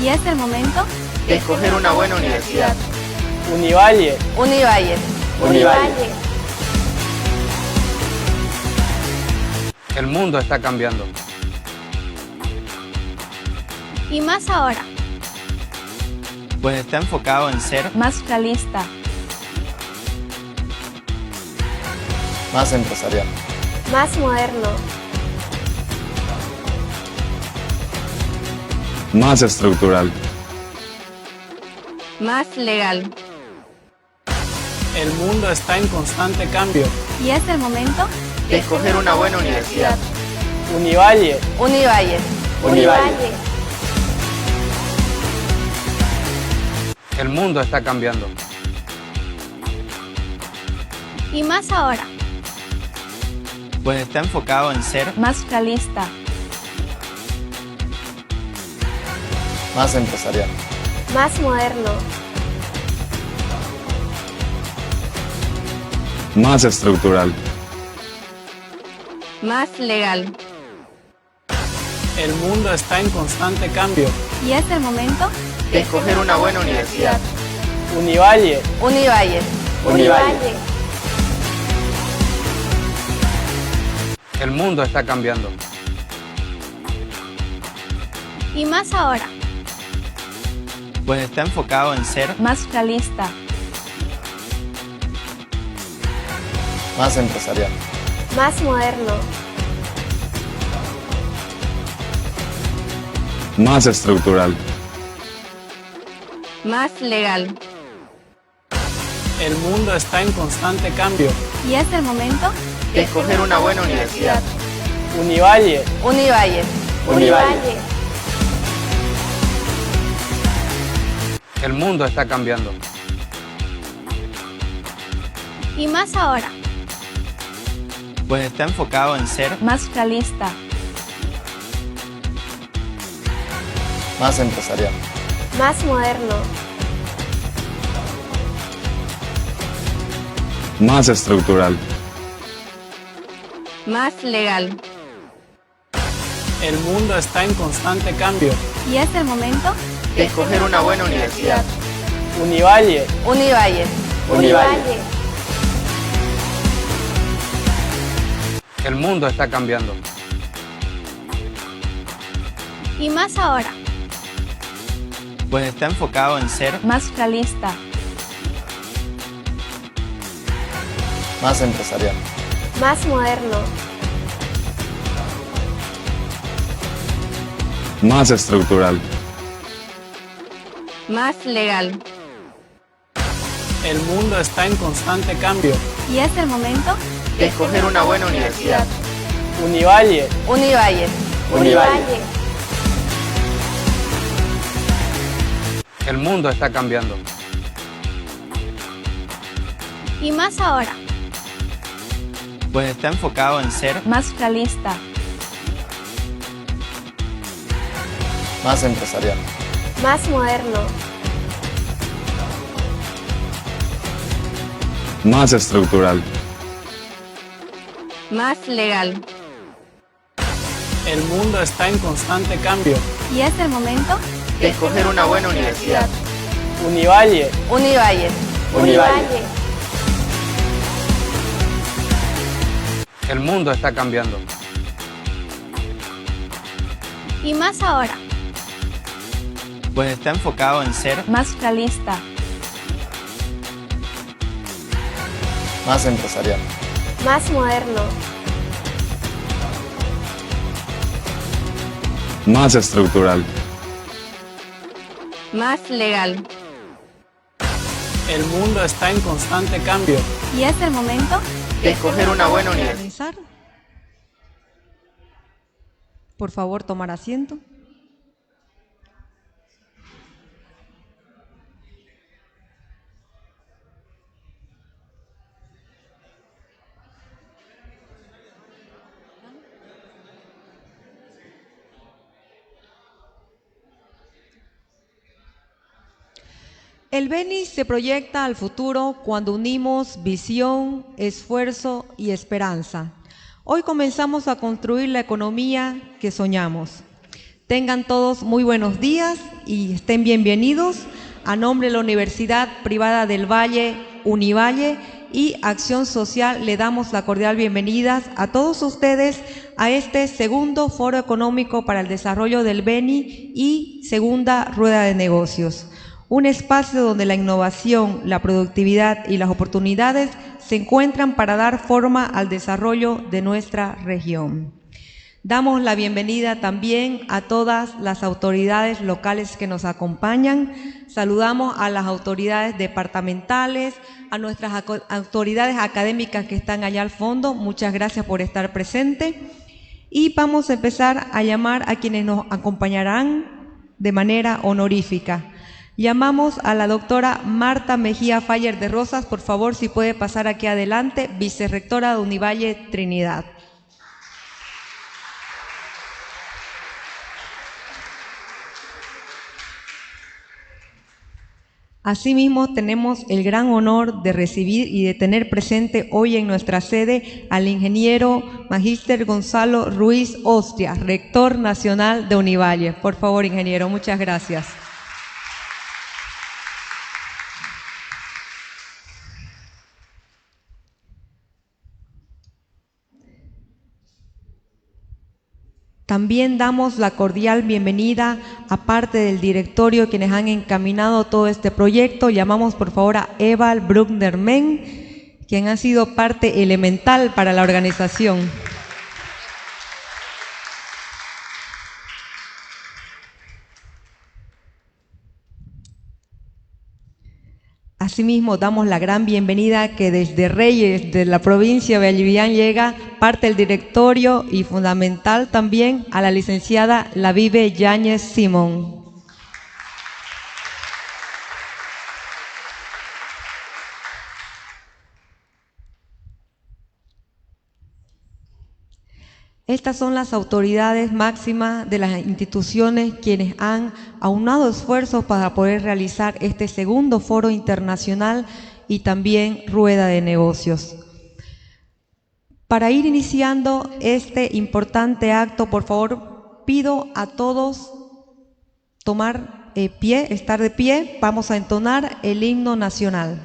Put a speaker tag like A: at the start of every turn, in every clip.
A: Y es el momento
B: de escoger una buena universidad.
C: Univalle.
D: Univalle.
B: Univalle.
E: El mundo está cambiando.
A: y más ahora,
C: Pues está enfocado en ser
D: Más realista.
B: Más empresarial.
A: más moderno,
F: Más estructural.
D: Más legal.
C: el mundo está en constante cambio.
A: y es el momento
B: De escoger una buena universidad.
C: Univalle.
D: Univalle.
B: Univalle.
E: El mundo está cambiando.
A: y más ahora,
C: Pues está enfocado en ser
D: Más realista.
B: Más empresarial.
A: más moderno,
F: Más estructural.
D: Más legal.
C: el mundo está en constante cambio.
A: y es el momento
B: De escoger una buena universidad.
C: Univalle.
D: Univalle.
B: Univalle.
E: El mundo está cambiando.
A: y más ahora,
C: Pues está enfocado en ser
D: Más realista.
B: Más empresarial.
A: más moderno,
F: Más estructural.
D: Más legal.
C: el mundo está en constante cambio.
A: y es el momento
B: De escoger una buena universidad.
C: Univalle.
D: Univalle.
B: Univalle.
E: El mundo está cambiando.
A: y más ahora,
C: Pues está enfocado en ser
D: Más realista.
B: Más empresarial.
A: más moderno,
F: Más estructural.
D: Más legal.
C: el mundo está en constante cambio.
A: y es el momento
B: De escoger una buena universidad.
C: Univalle.
D: Univalle.
B: Univalle.
E: El mundo está cambiando.
A: y más ahora,
C: Pues está enfocado en ser
D: Más realista.
B: Más empresarial.
A: más moderno,
F: Más estructural.
D: Más legal.
C: el mundo está en constante cambio.
A: y es el momento
B: De escoger una buena universidad.
C: Univalle.
D: Univalle.
B: Univalle.
E: El mundo está cambiando.
A: y más ahora,
C: Pues está enfocado en ser
D: Más realista.
B: Más empresarial.
A: más moderno,
F: Más estructural.
D: Más legal.
C: el mundo está en constante cambio.
A: y es el momento
B: De escoger una buena universidad.
C: Univalle.
D: Univalle.
B: Univalle.
E: El mundo está cambiando.
A: y más ahora,
C: Pues está enfocado en ser
D: Más realista.
B: Más empresarial.
A: más moderno,
F: Más estructural.
D: Más legal.
C: el mundo está en constante cambio.
A: y es el momento
B: De escoger una buena universidad.
G: Organizar. Por favor, tomar asiento. El Beni se proyecta al futuro cuando unimos visión, esfuerzo y esperanza. Hoy comenzamos a construir la economía que soñamos. Tengan todos muy buenos días y estén bienvenidos. A nombre de la Universidad Privada del Valle, Univalle y Acción Social, le damos la cordial bienvenida a todos ustedes a este segundo Foro Económico para el Desarrollo del Beni y segunda Rueda de Negocios. Un espacio donde la innovación, la productividad y las oportunidades se encuentran para dar forma al desarrollo de nuestra región. Damos la bienvenida también a todas las autoridades locales que nos acompañan. Saludamos a las autoridades departamentales, a nuestras autoridades académicas que están allá al fondo. Muchas gracias por estar presentes. Y vamos a empezar a llamar a quienes nos acompañarán de manera honorífica. Llamamos a la doctora Marta Mejía Faller de Rosas, por favor, si puede pasar aquí adelante, vicerrectora de Univalle Trinidad. Asimismo, tenemos el gran honor de recibir y de tener presente hoy en nuestra sede al ingeniero Magíster Gonzalo Ruiz Ostria, rector nacional de Univalle. Por favor, ingeniero, muchas gracias. También damos la cordial bienvenida a parte del directorio quienes han encaminado todo este proyecto. Llamamos por favor a Eval Bruckner-Men, quien ha sido parte elemental para la organización. Asimismo, damos la gran bienvenida que desde Reyes, de la provincia de Vallivian, llega parte del directorio y fundamental también a la licenciada Lavive Yáñez Simón. Estas son las autoridades máximas de las instituciones quienes han aunado esfuerzos para poder realizar este segundo foro internacional y también rueda de negocios. Para ir iniciando este importante acto, por favor, pido a todos tomar pie, estar de pie. Vamos a entonar el himno nacional.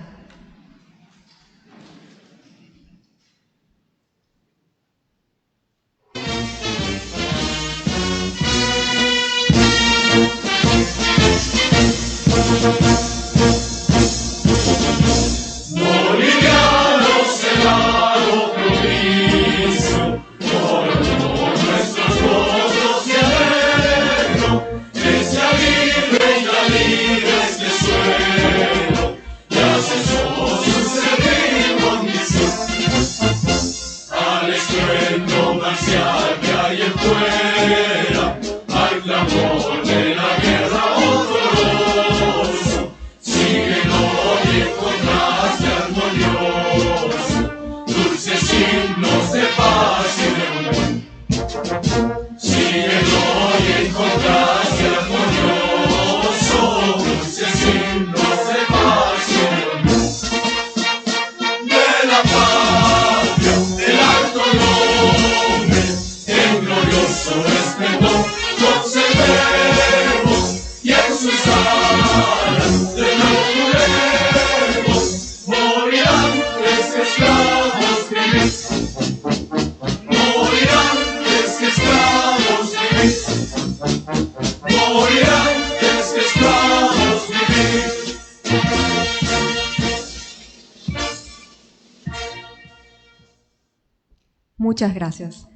G: Muchas gracias.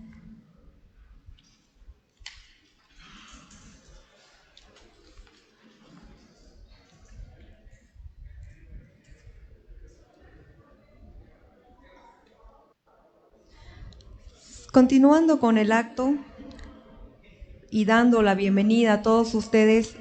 G: Continuando con el acto y dando la bienvenida a todos ustedes,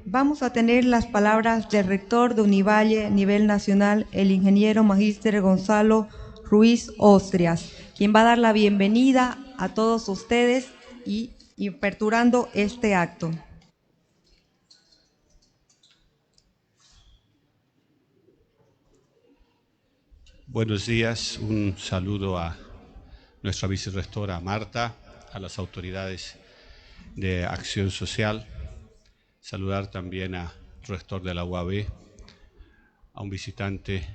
G: vamos a tener las palabras del rector de Univalle a nivel nacional, el ingeniero Magíster Gonzalo Ruiz Ostrias, quien va a dar la bienvenida a todos ustedes y aperturando este acto.
H: Buenos días, un saludo a nuestra vicerrectora Marta, a las autoridades de Acción Social, saludar también al rector de la UAB, a un visitante,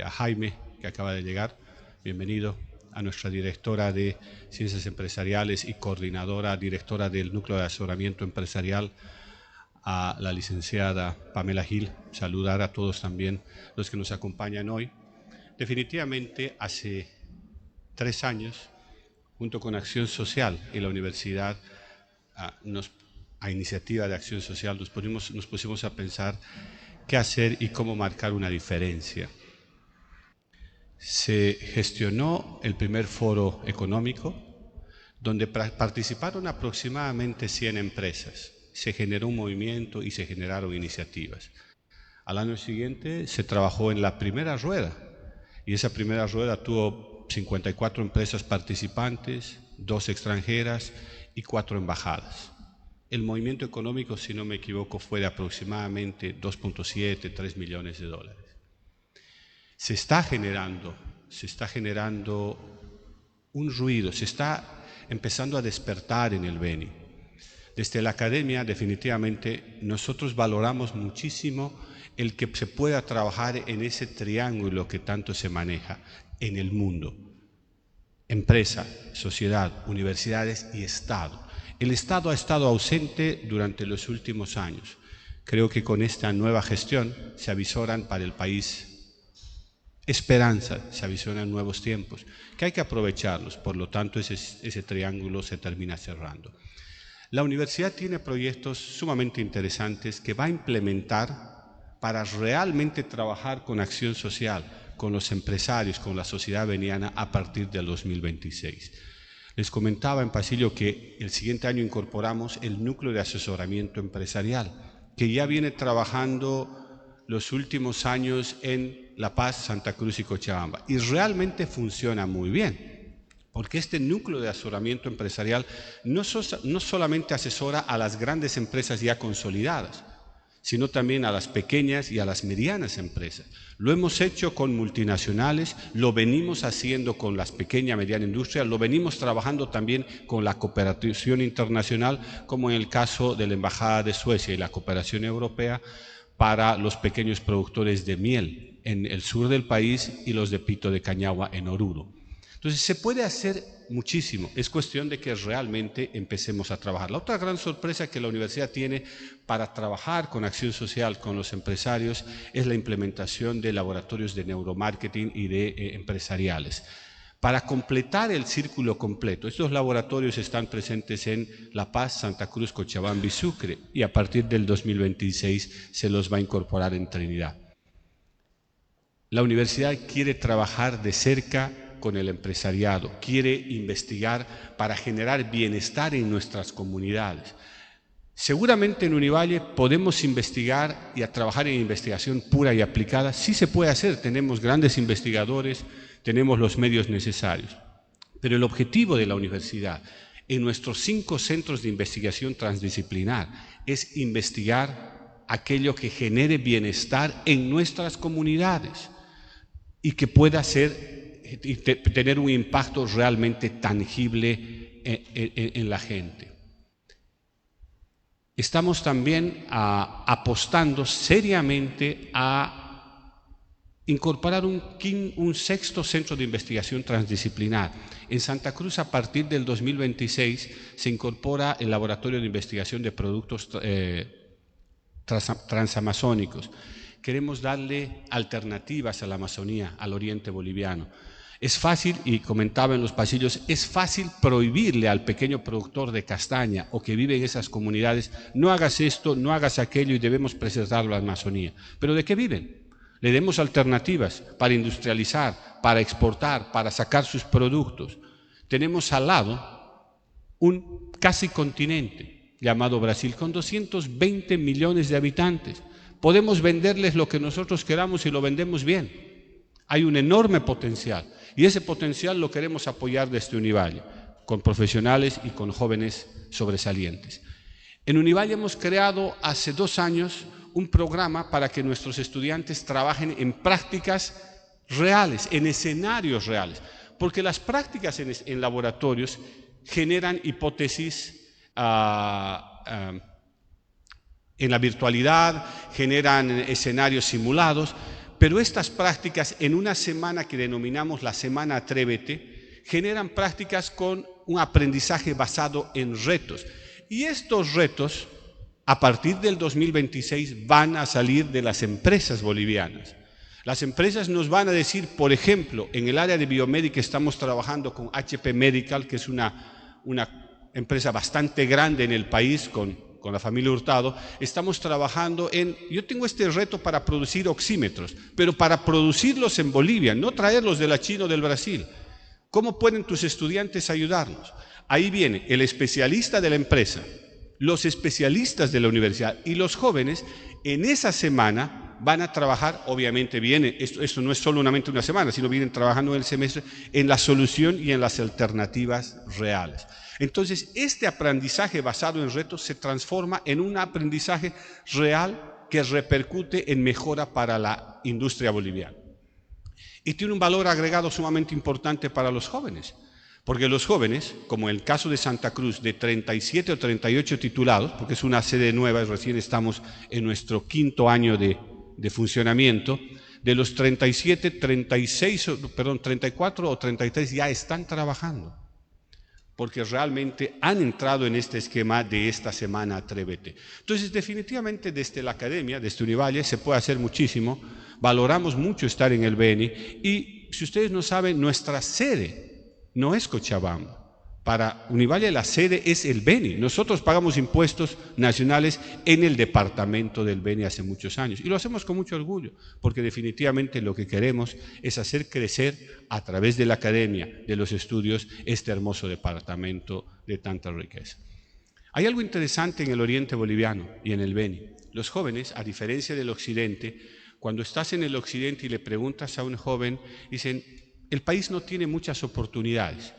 H: a Jaime, que acaba de llegar, bienvenido, a nuestra directora de Ciencias Empresariales y coordinadora, directora del Núcleo de Asesoramiento Empresarial, a la licenciada Pamela Gil, saludar a todos también los que nos acompañan hoy. Definitivamente hace 3 años, junto con Acción Social y la universidad, a iniciativa de Acción Social, nos pusimos a pensar qué hacer y cómo marcar una diferencia. Se gestionó el primer foro económico, donde participaron aproximadamente 100 empresas. Se generó un movimiento y se generaron iniciativas. Al año siguiente se trabajó en la primera rueda, y esa primera rueda tuvo 54 empresas participantes, 2 extranjeras y 4 embajadas. El movimiento económico, si no me equivoco, fue de aproximadamente 2.7, 3 millones de dólares. Se está generando un ruido, se está empezando a despertar en el Beni. Desde la academia, definitivamente, nosotros valoramos muchísimo el que se pueda trabajar en ese triángulo que tanto se maneja en el mundo. Empresa, sociedad, universidades y Estado. El Estado ha estado ausente durante los últimos años. Creo que con esta nueva gestión se avisoran para el país esperanza, se avisoran nuevos tiempos, que hay que aprovecharlos. Por lo tanto, ese triángulo se termina cerrando. La universidad tiene proyectos sumamente interesantes que va a implementar para realmente trabajar con acción social, con los empresarios, con la sociedad beniana a partir del 2026. Les comentaba en pasillo que el siguiente año incorporamos el núcleo de asesoramiento empresarial, que ya viene trabajando los últimos años en La Paz, Santa Cruz y Cochabamba. Y realmente funciona muy bien. Porque este núcleo de asesoramiento empresarial no solamente asesora a las grandes empresas ya consolidadas, sino también a las pequeñas y a las medianas empresas. Lo hemos hecho con multinacionales, lo venimos haciendo con las pequeñas y medianas industrias, lo venimos trabajando también con la cooperación internacional, como en el caso de la Embajada de Suecia y la cooperación europea para los pequeños productores de miel en el sur del país y los de pito de cañagua en Oruro. Entonces se puede hacer muchísimo, es cuestión de que realmente empecemos a trabajar. La otra gran sorpresa que la universidad tiene para trabajar con acción social, con los empresarios, es la implementación de laboratorios de neuromarketing y de empresariales. Para completar el círculo completo, estos laboratorios están presentes en La Paz, Santa Cruz, Cochabamba y Sucre, y a partir del 2026 se los va a incorporar en Trinidad. La universidad quiere trabajar de cerca con el empresariado, quiere investigar para generar bienestar en nuestras comunidades. Seguramente en Univalle podemos investigar y a trabajar en investigación pura y aplicada, sí se puede hacer, tenemos grandes investigadores, tenemos los medios necesarios, pero el objetivo de la universidad en nuestros 5 centros de investigación transdisciplinar es investigar aquello que genere bienestar en nuestras comunidades y que pueda ser y tener un impacto realmente tangible en la gente. Estamos también apostando seriamente a incorporar un 6º centro de investigación transdisciplinar. En Santa Cruz, a partir del 2026, se incorpora el Laboratorio de Investigación de Productos Transamazónicos. Queremos darle alternativas a la Amazonía, al oriente boliviano. Es fácil, y comentaba en los pasillos, es fácil prohibirle al pequeño productor de castaña o que vive en esas comunidades, no hagas esto, no hagas aquello y debemos preservar la Amazonía. ¿Pero de qué viven? Le demos alternativas para industrializar, para exportar, para sacar sus productos. Tenemos al lado un casi continente llamado Brasil con 220 millones de habitantes. Podemos venderles lo que nosotros queramos y lo vendemos bien. Hay un enorme potencial y ese potencial lo queremos apoyar desde Univalle, con profesionales y con jóvenes sobresalientes. En Univalle hemos creado hace 2 años un programa para que nuestros estudiantes trabajen en prácticas reales, en escenarios reales, porque las prácticas en laboratorios generan hipótesis en la virtualidad, generan escenarios simulados, pero estas prácticas en una semana que denominamos la Semana Atrévete, generan prácticas con un aprendizaje basado en retos. Y estos retos, a partir del 2026, van a salir de las empresas bolivianas. Las empresas nos van a decir, por ejemplo, en el área de biomédica estamos trabajando con HP Medical, que es una empresa bastante grande en el país, con la familia Hurtado. Estamos trabajando yo tengo este reto para producir oxímetros, pero para producirlos en Bolivia, no traerlos de la China o del Brasil. ¿Cómo pueden tus estudiantes ayudarnos? Ahí viene el especialista de la empresa, los especialistas de la universidad y los jóvenes. En esa semana van a trabajar, obviamente esto no es solamente una semana, sino vienen trabajando en el semestre en la solución y en las alternativas reales. Entonces, este aprendizaje basado en retos se transforma en un aprendizaje real que repercute en mejora para la industria boliviana. Y tiene un valor agregado sumamente importante para los jóvenes, porque los jóvenes, como en el caso de Santa Cruz, de 37 o 38 titulados, porque es una sede nueva, recién estamos en nuestro 5º año de funcionamiento, de los 34 o 33 ya están trabajando, porque realmente han entrado en este esquema de esta Semana Atrévete. Entonces, definitivamente desde la academia, desde Univalle, se puede hacer muchísimo. Valoramos mucho estar en el Beni y, si ustedes no saben, nuestra sede no es Cochabamba. Para Univalle la sede es el Beni. Nosotros pagamos impuestos nacionales en el departamento del Beni hace muchos años y lo hacemos con mucho orgullo, porque definitivamente lo que queremos es hacer crecer a través de la academia, de los estudios, este hermoso departamento de tanta riqueza. Hay algo interesante en el oriente boliviano y en el Beni. Los jóvenes, a diferencia del occidente, cuando estás en el occidente y le preguntas a un joven, dicen, el país no tiene muchas oportunidades.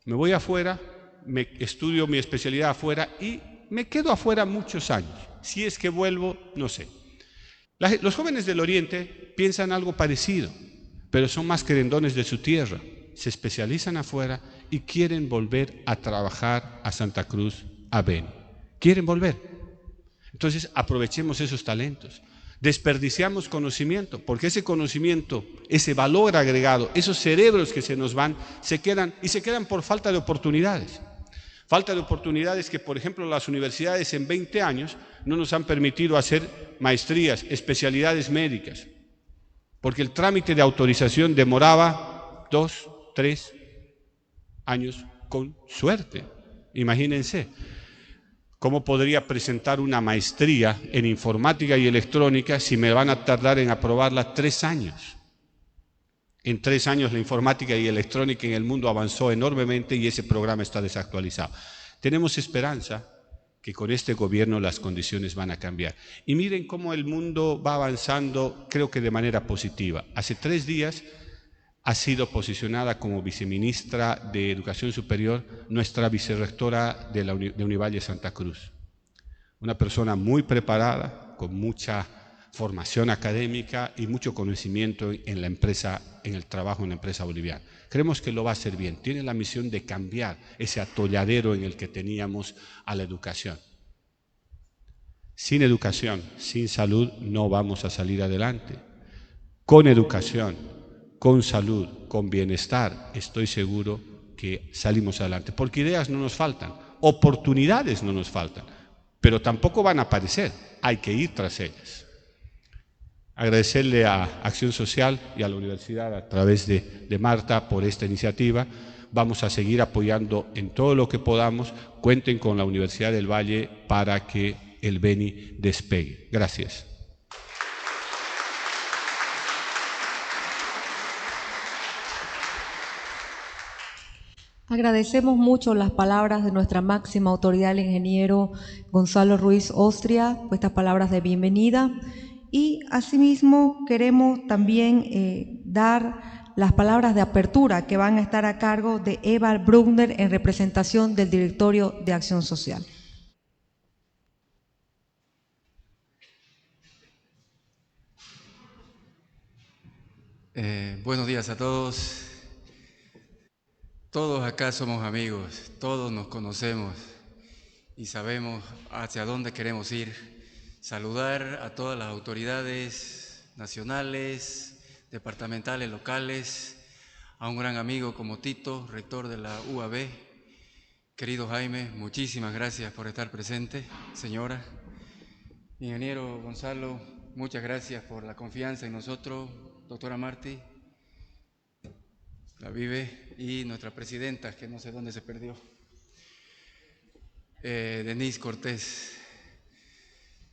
H: Me voy afuera, me estudio mi especialidad afuera y me quedo afuera muchos años. Si es que vuelvo, no sé. Los jóvenes del Oriente piensan algo parecido, pero son más querendones de su tierra. Se especializan afuera y quieren volver a trabajar a Santa Cruz, a Beni. Quieren volver. Entonces aprovechemos esos talentos. Desperdiciamos conocimiento, porque ese conocimiento, ese valor agregado, esos cerebros que se nos van, se quedan por falta de oportunidades. Falta de oportunidades que, por ejemplo, las universidades en 20 años no nos han permitido hacer maestrías, especialidades médicas, porque el trámite de autorización demoraba 2, 3 años con suerte. Imagínense. ¿Cómo podría presentar una maestría en informática y electrónica si me van a tardar en aprobarla 3 años? En 3 años la informática y electrónica en el mundo avanzó enormemente y ese programa está desactualizado. Tenemos esperanza que con este gobierno las condiciones van a cambiar. Y miren cómo el mundo va avanzando, creo que de manera positiva. Hace 3 días ha sido posicionada como viceministra de Educación Superior nuestra vicerrectora de Univalle Santa Cruz. Una persona muy preparada, con mucha formación académica y mucho conocimiento en la empresa, en el trabajo en la empresa boliviana. Creemos que lo va a hacer bien. Tiene la misión de cambiar ese atolladero en el que teníamos a la educación. Sin educación, sin salud, no vamos a salir adelante. Con educación, con salud, con bienestar, estoy seguro que salimos adelante. Porque ideas no nos faltan, oportunidades no nos faltan, pero tampoco van a aparecer, hay que ir tras ellas. Agradecerle a Acción Social y a la universidad a través de Marta por esta iniciativa. Vamos a seguir apoyando en todo lo que podamos. Cuenten con la Universidad del Valle para que el Beni despegue. Gracias.
G: Agradecemos mucho las palabras de nuestra máxima autoridad, el ingeniero Gonzalo Ruiz Ostria, por estas palabras de bienvenida. Y asimismo queremos también dar las palabras de apertura que van a estar a cargo de Eva Brugner en representación del Directorio de Acción Social.
I: Buenos días a todos. Todos acá somos amigos, todos nos conocemos y sabemos hacia dónde queremos ir. Saludar a todas las autoridades nacionales, departamentales, locales, a un gran amigo como Tito, rector de la UAB. Querido Jaime, muchísimas gracias por estar presente. Señora, ingeniero Gonzalo, muchas gracias por la confianza en nosotros. Doctora Martí, la vive, y nuestra presidenta, que no sé dónde se perdió, Denise Cortés.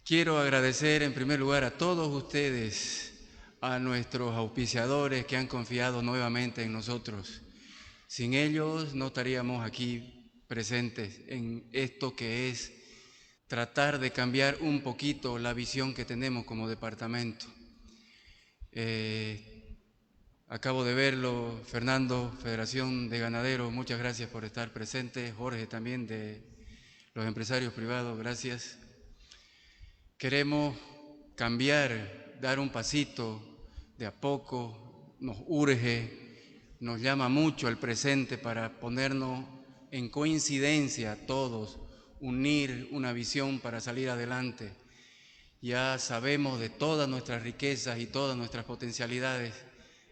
I: Quiero agradecer en primer lugar a todos ustedes, a nuestros auspiciadores que han confiado nuevamente en nosotros. Sin ellos no estaríamos aquí presentes en esto que es tratar de cambiar un poquito la visión que tenemos como departamento. Acabo de verlo, Fernando, Federación de Ganaderos, muchas gracias por estar presente. Jorge también, de los empresarios privados, gracias. Queremos cambiar, dar un pasito de a poco, nos urge, nos llama mucho el presente para ponernos en coincidencia todos, unir una visión para salir adelante. Ya sabemos de todas nuestras riquezas y todas nuestras potencialidades.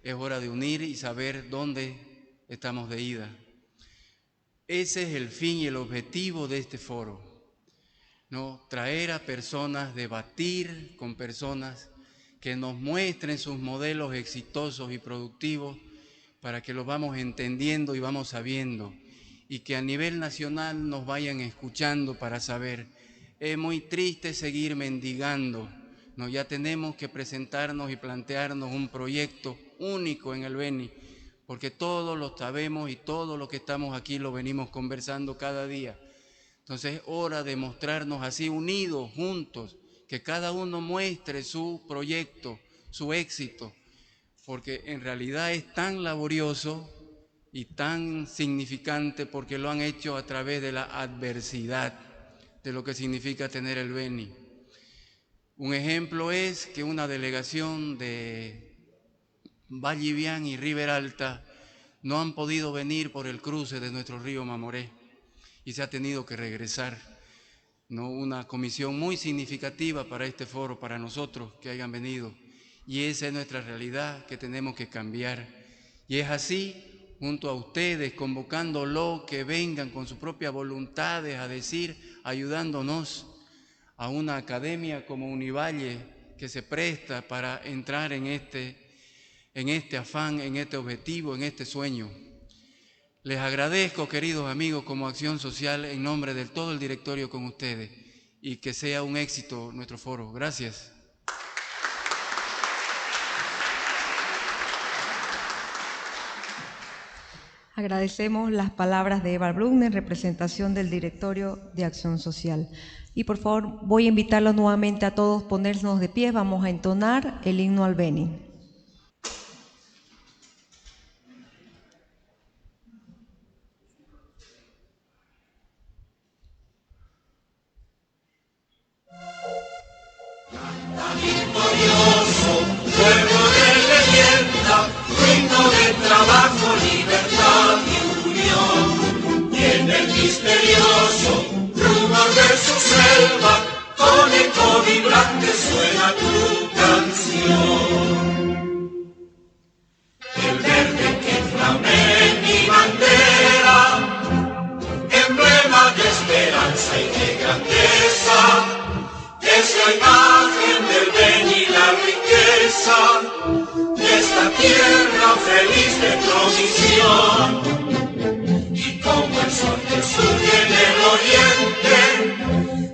I: Es hora de unir y saber dónde estamos de ida. Ese es el fin y el objetivo de este foro, ¿no? Traer a personas, debatir con personas que nos muestren sus modelos exitosos y productivos para que los vamos entendiendo y vamos sabiendo, y que a nivel nacional nos vayan escuchando para saber. Es muy triste seguir mendigando, ¿no? Ya tenemos que presentarnos y plantearnos un proyecto único en el Beni, porque todos lo sabemos y todo lo que estamos aquí lo venimos conversando cada día. Entonces es hora de mostrarnos así unidos, juntos, que cada uno muestre su proyecto, su éxito, porque en realidad es tan laborioso y tan significante porque lo han hecho a través de la adversidad, de lo que significa tener el Beni. Un ejemplo es que una delegación de Vallivian y Riberalta no han podido venir por el cruce de nuestro río Mamoré y se ha tenido que regresar, ¿no? Una comisión muy significativa para este foro, para nosotros que hayan venido, y esa es nuestra realidad que tenemos que cambiar. Y es así, junto a ustedes, convocándolos que vengan con sus propias voluntades a decir, ayudándonos a una academia como Univalle que se presta para entrar en este afán, en este objetivo, en este sueño. Les agradezco, queridos amigos, como Acción Social, en nombre de todo el directorio con ustedes, y que sea un éxito nuestro foro. Gracias.
G: Agradecemos las palabras de Eva Brun en representación del Directorio de Acción Social. Y por favor, voy a invitarlos nuevamente a todos a ponernos de pie. Vamos a entonar el himno al Beni.
J: Victorioso, pueblo de leyenda, digno de trabajo, libertad y unión. Y en el misterioso rumor de su selva, con eco vibrante suena tu canción. El verde que flame mi bandera, emblema de esperanza y de grandeza, es la imagen del Beni, la riqueza de esta tierra feliz de provisión. Y como el sol que surge en el oriente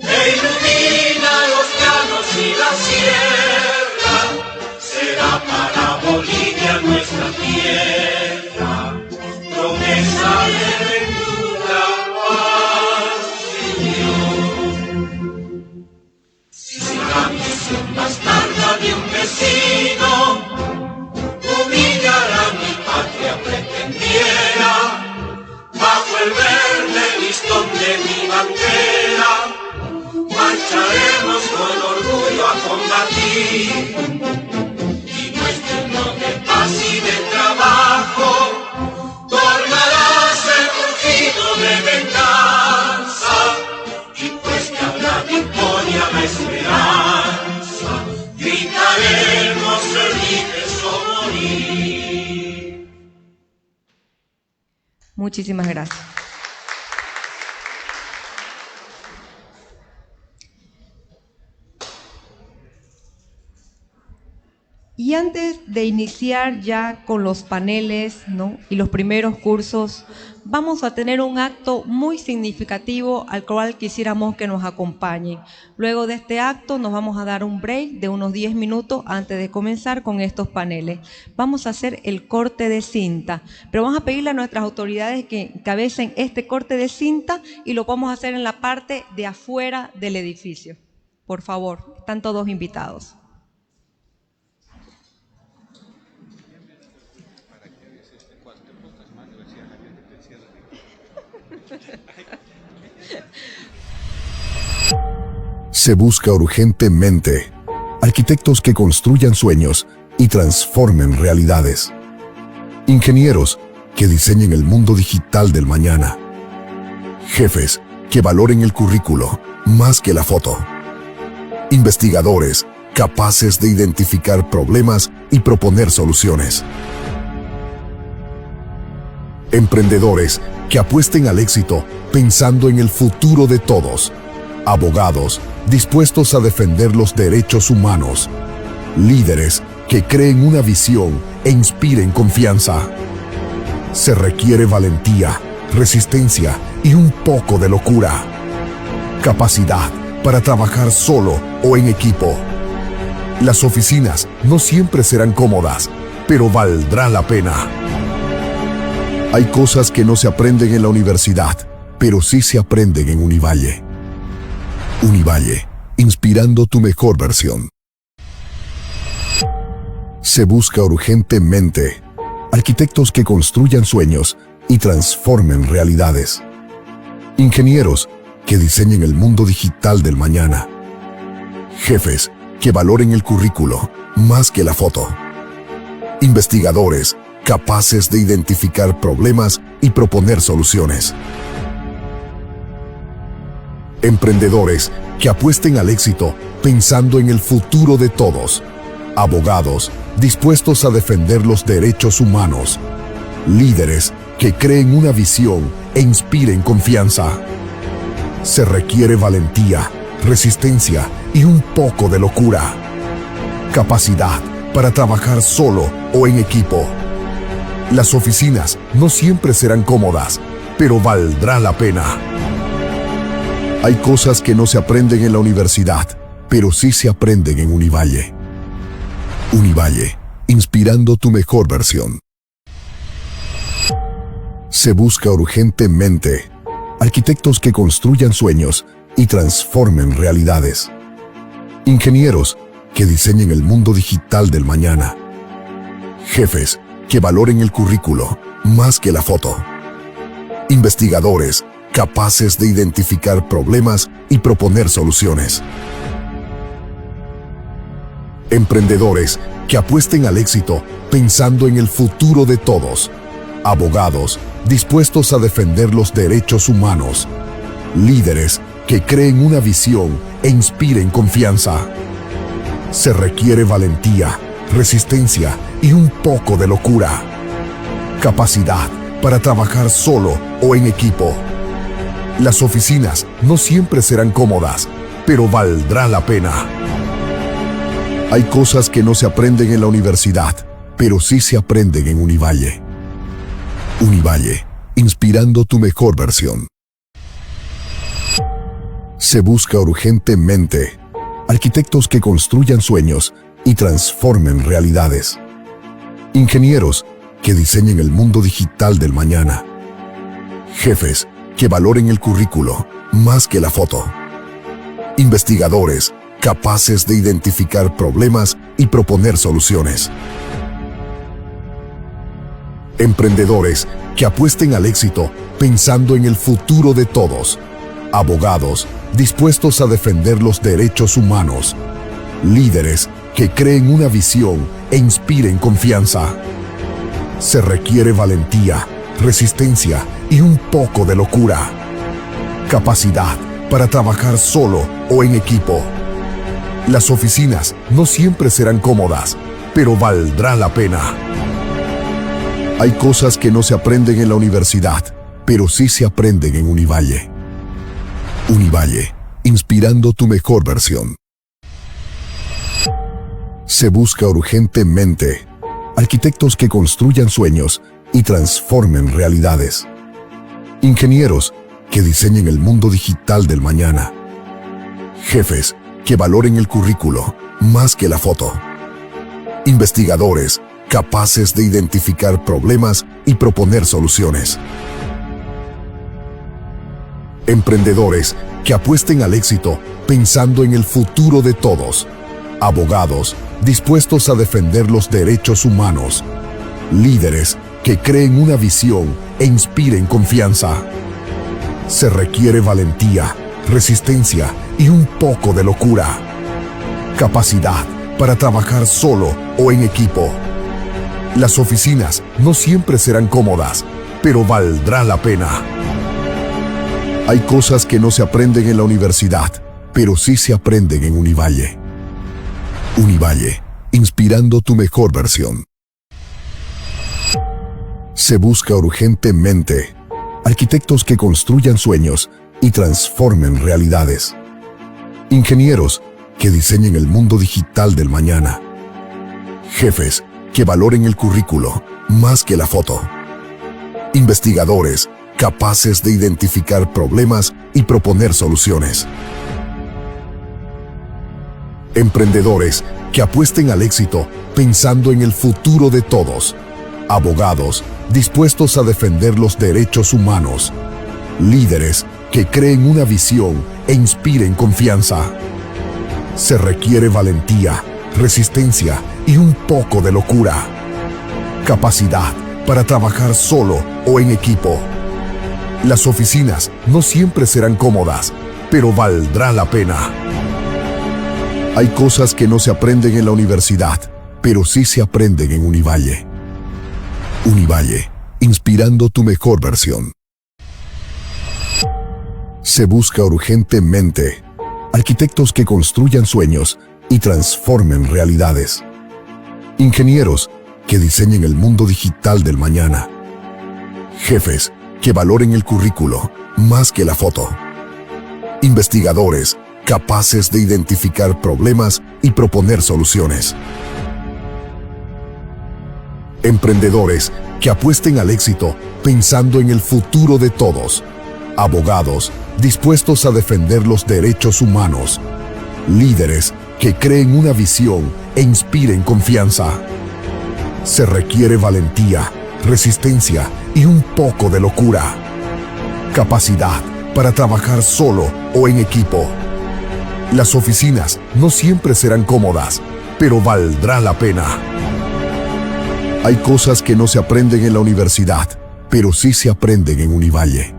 J: e ilumina los llanos y la sierra, será para Bolivia nuestra tierra, promesa de ventura, paz y unión. Si la misión más tarda de un vecino humillar a mi patria pretendiera, bajo el verde listón de mi bandera, marcharemos con orgullo a combatir. Y nuestro himno de paz y de trabajo tornará a ser rugido de venganza y gritaremos eliges o morir.
G: Muchísimas gracias. Y antes de iniciar ya con los paneles, ¿no?, y los primeros cursos, vamos a tener un acto muy significativo al cual quisiéramos que nos acompañen. Luego de este acto nos vamos a dar un break de unos 10 minutos antes de comenzar con estos paneles. Vamos a hacer el corte de cinta, pero vamos a pedirle a nuestras autoridades que encabecen este corte de cinta y lo vamos a hacer en la parte de afuera del edificio. Por favor, están todos invitados.
K: Se busca urgentemente arquitectos que construyan sueños y transformen realidades. Ingenieros que diseñen el mundo digital del mañana. Jefes que valoren el currículo más que la foto. Investigadores capaces de identificar problemas y proponer soluciones. Emprendedores que apuesten al éxito pensando en el futuro de todos. Abogados dispuestos a defender los derechos humanos. Líderes que creen una visión e inspiren confianza. Se requiere valentía, resistencia y un poco de locura. Capacidad para trabajar solo o en equipo. Las oficinas no siempre serán cómodas, pero valdrá la pena. Hay cosas que no se aprenden en la universidad, pero sí se aprenden en Univalle. Univalle, inspirando tu mejor versión. Se busca urgentemente arquitectos que construyan sueños y transformen realidades. Ingenieros que diseñen el mundo digital del mañana. Jefes que valoren el currículo más que la foto. Investigadores capaces de identificar problemas y proponer soluciones. Emprendedores que apuesten al éxito pensando en el futuro de todos. Abogados dispuestos a defender los derechos humanos. Líderes que creen una visión e inspiren confianza. Se requiere valentía, resistencia y un poco de locura. Capacidad para trabajar solo o en equipo. Las oficinas no siempre serán cómodas, pero valdrá la pena. Hay cosas que no se aprenden en la universidad, pero sí se aprenden en Univalle. Univalle, inspirando tu mejor versión. Se busca urgentemente arquitectos que construyan sueños y transformen realidades. Ingenieros que diseñen el mundo digital del mañana. Jefes que valoren el currículo más que la foto. Investigadores capaces de identificar problemas y proponer soluciones. Emprendedores que apuesten al éxito pensando en el futuro de todos. Abogados dispuestos a defender los derechos humanos. Líderes que creen una visión e inspiren confianza. Se requiere valentía, resistencia y un poco de locura. Capacidad para trabajar solo o en equipo. Las oficinas no siempre serán cómodas, pero valdrá la pena. Hay cosas que no se aprenden en la universidad, pero sí se aprenden en Univalle. Univalle, inspirando tu mejor versión. Se busca urgentemente arquitectos que construyan sueños y transformen realidades. Ingenieros que diseñen el mundo digital del mañana. Jefes que valoren el currículo más que la foto. Investigadores capaces de identificar problemas y proponer soluciones. Emprendedores que apuesten al éxito pensando en el futuro de todos. Abogados dispuestos a defender los derechos humanos. Líderes que creen una visión e inspiren confianza. Se requiere valentía, resistencia y un poco de locura. Capacidad para trabajar solo o en equipo. Las oficinas no siempre serán cómodas, pero valdrá la pena. Hay cosas que no se aprenden en la universidad, pero sí se aprenden en Univalle. Univalle, inspirando tu mejor versión. Se busca urgentemente arquitectos que construyan sueños y transformen realidades. Ingenieros que diseñen el mundo digital del mañana. Jefes que valoren el currículo más que la foto. Investigadores capaces de identificar problemas y proponer soluciones. Emprendedores que apuesten al éxito pensando en el futuro de todos. Abogados dispuestos a defender los derechos humanos. Líderes que creen una visión e inspiren confianza. Se requiere valentía, resistencia y un poco de locura. Capacidad para trabajar solo o en equipo. Las oficinas no siempre serán cómodas, pero valdrá la pena. Hay cosas que no se aprenden en la universidad, pero sí se aprenden en Univalle. Univalle, inspirando tu mejor versión. Se busca urgentemente arquitectos que construyan sueños y transformen realidades. Ingenieros que diseñen el mundo digital del mañana. Jefes que valoren el currículo más que la foto. Investigadores capaces de identificar problemas y proponer soluciones. Emprendedores que apuesten al éxito pensando en el futuro de todos. Abogados dispuestos a defender los derechos humanos. Líderes que creen una visión e inspiren confianza. Se requiere valentía, resistencia y un poco de locura. Capacidad para trabajar solo o en equipo. Las oficinas no siempre serán cómodas, pero valdrá la pena. Hay cosas que no se aprenden en la universidad, pero sí se aprenden en Univalle. Univalle, inspirando tu mejor versión. Se busca urgentemente arquitectos que construyan sueños y transformen realidades. Ingenieros que diseñen el mundo digital del mañana. Jefes que valoren el currículo más que la foto. Investigadores capaces de identificar problemas y proponer soluciones. Emprendedores que apuesten al éxito pensando en el futuro de todos. Abogados dispuestos a defender los derechos humanos. Líderes que creen una visión e inspiren confianza. Se requiere valentía, resistencia y un poco de locura. Capacidad para trabajar solo o en equipo. Las oficinas no siempre serán cómodas, pero valdrá la pena. Hay cosas que no se aprenden en la universidad, pero sí se aprenden en Univalle.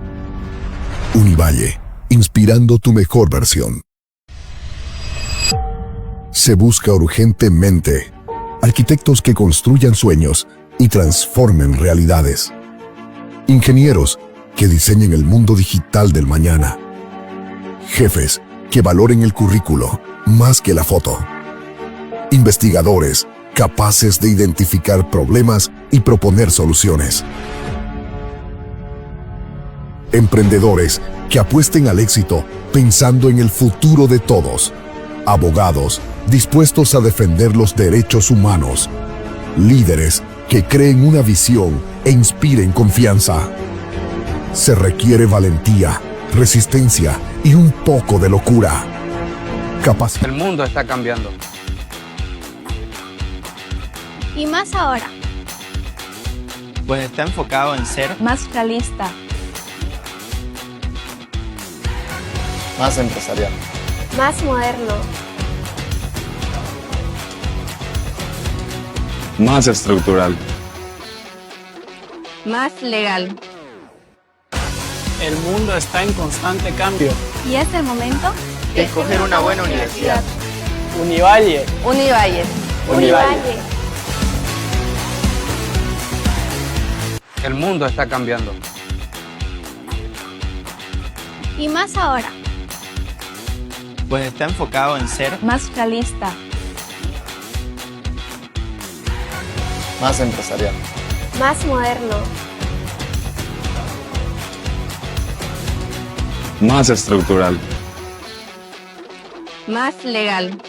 K: Univalle, inspirando tu mejor versión. Se busca urgentemente arquitectos que construyan sueños y transformen realidades. Ingenieros que diseñen el mundo digital del mañana. Jefes que valoren el currículo más que la foto. Investigadores capaces de identificar problemas y proponer soluciones. Emprendedores que apuesten al éxito pensando en el futuro de todos. Abogados dispuestos a defender los derechos humanos. Líderes que creen una visión e inspiren confianza. Se requiere valentía, resistencia y un poco de locura. Capacidad.
E: El mundo está cambiando.
A: Y más ahora.
B: Pues está enfocado en ser
D: Más realista.
B: más empresarial.
A: Más moderno.
F: Más estructural.
D: Más legal.
C: El mundo está en constante cambio.
A: Y es el momento
B: De escoger una buena universidad.
C: Univalle.
D: Univalle.
A: Univalle.
E: El mundo está cambiando.
A: Y más ahora.
B: Pues está enfocado en ser
D: Más realista.
E: Más empresarial.
A: Más moderno.
F: Más estructural.
D: Más legal.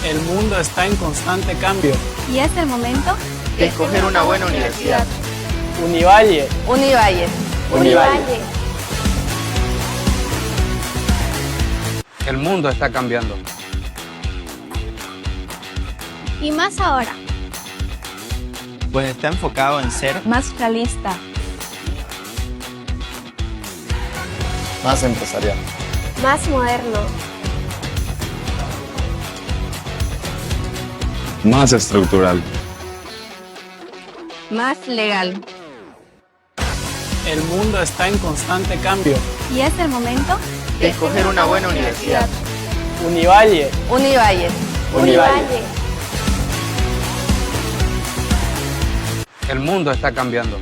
C: El mundo está en constante cambio.
A: Y es el momento
E: De escoger una buena universidad.
C: Univalle.
D: Univalle.
A: Univalle.
E: El mundo está cambiando.
A: Y más ahora.
B: pues está enfocado en ser
D: Más realista.
E: Más empresarial.
A: Más moderno.
F: Más estructural.
D: Más legal.
C: El mundo está en constante cambio.
A: Y es el momento
E: De escoger una buena universidad.
C: Univalle.
D: Univalle.
A: Univalle.
E: El mundo está cambiando.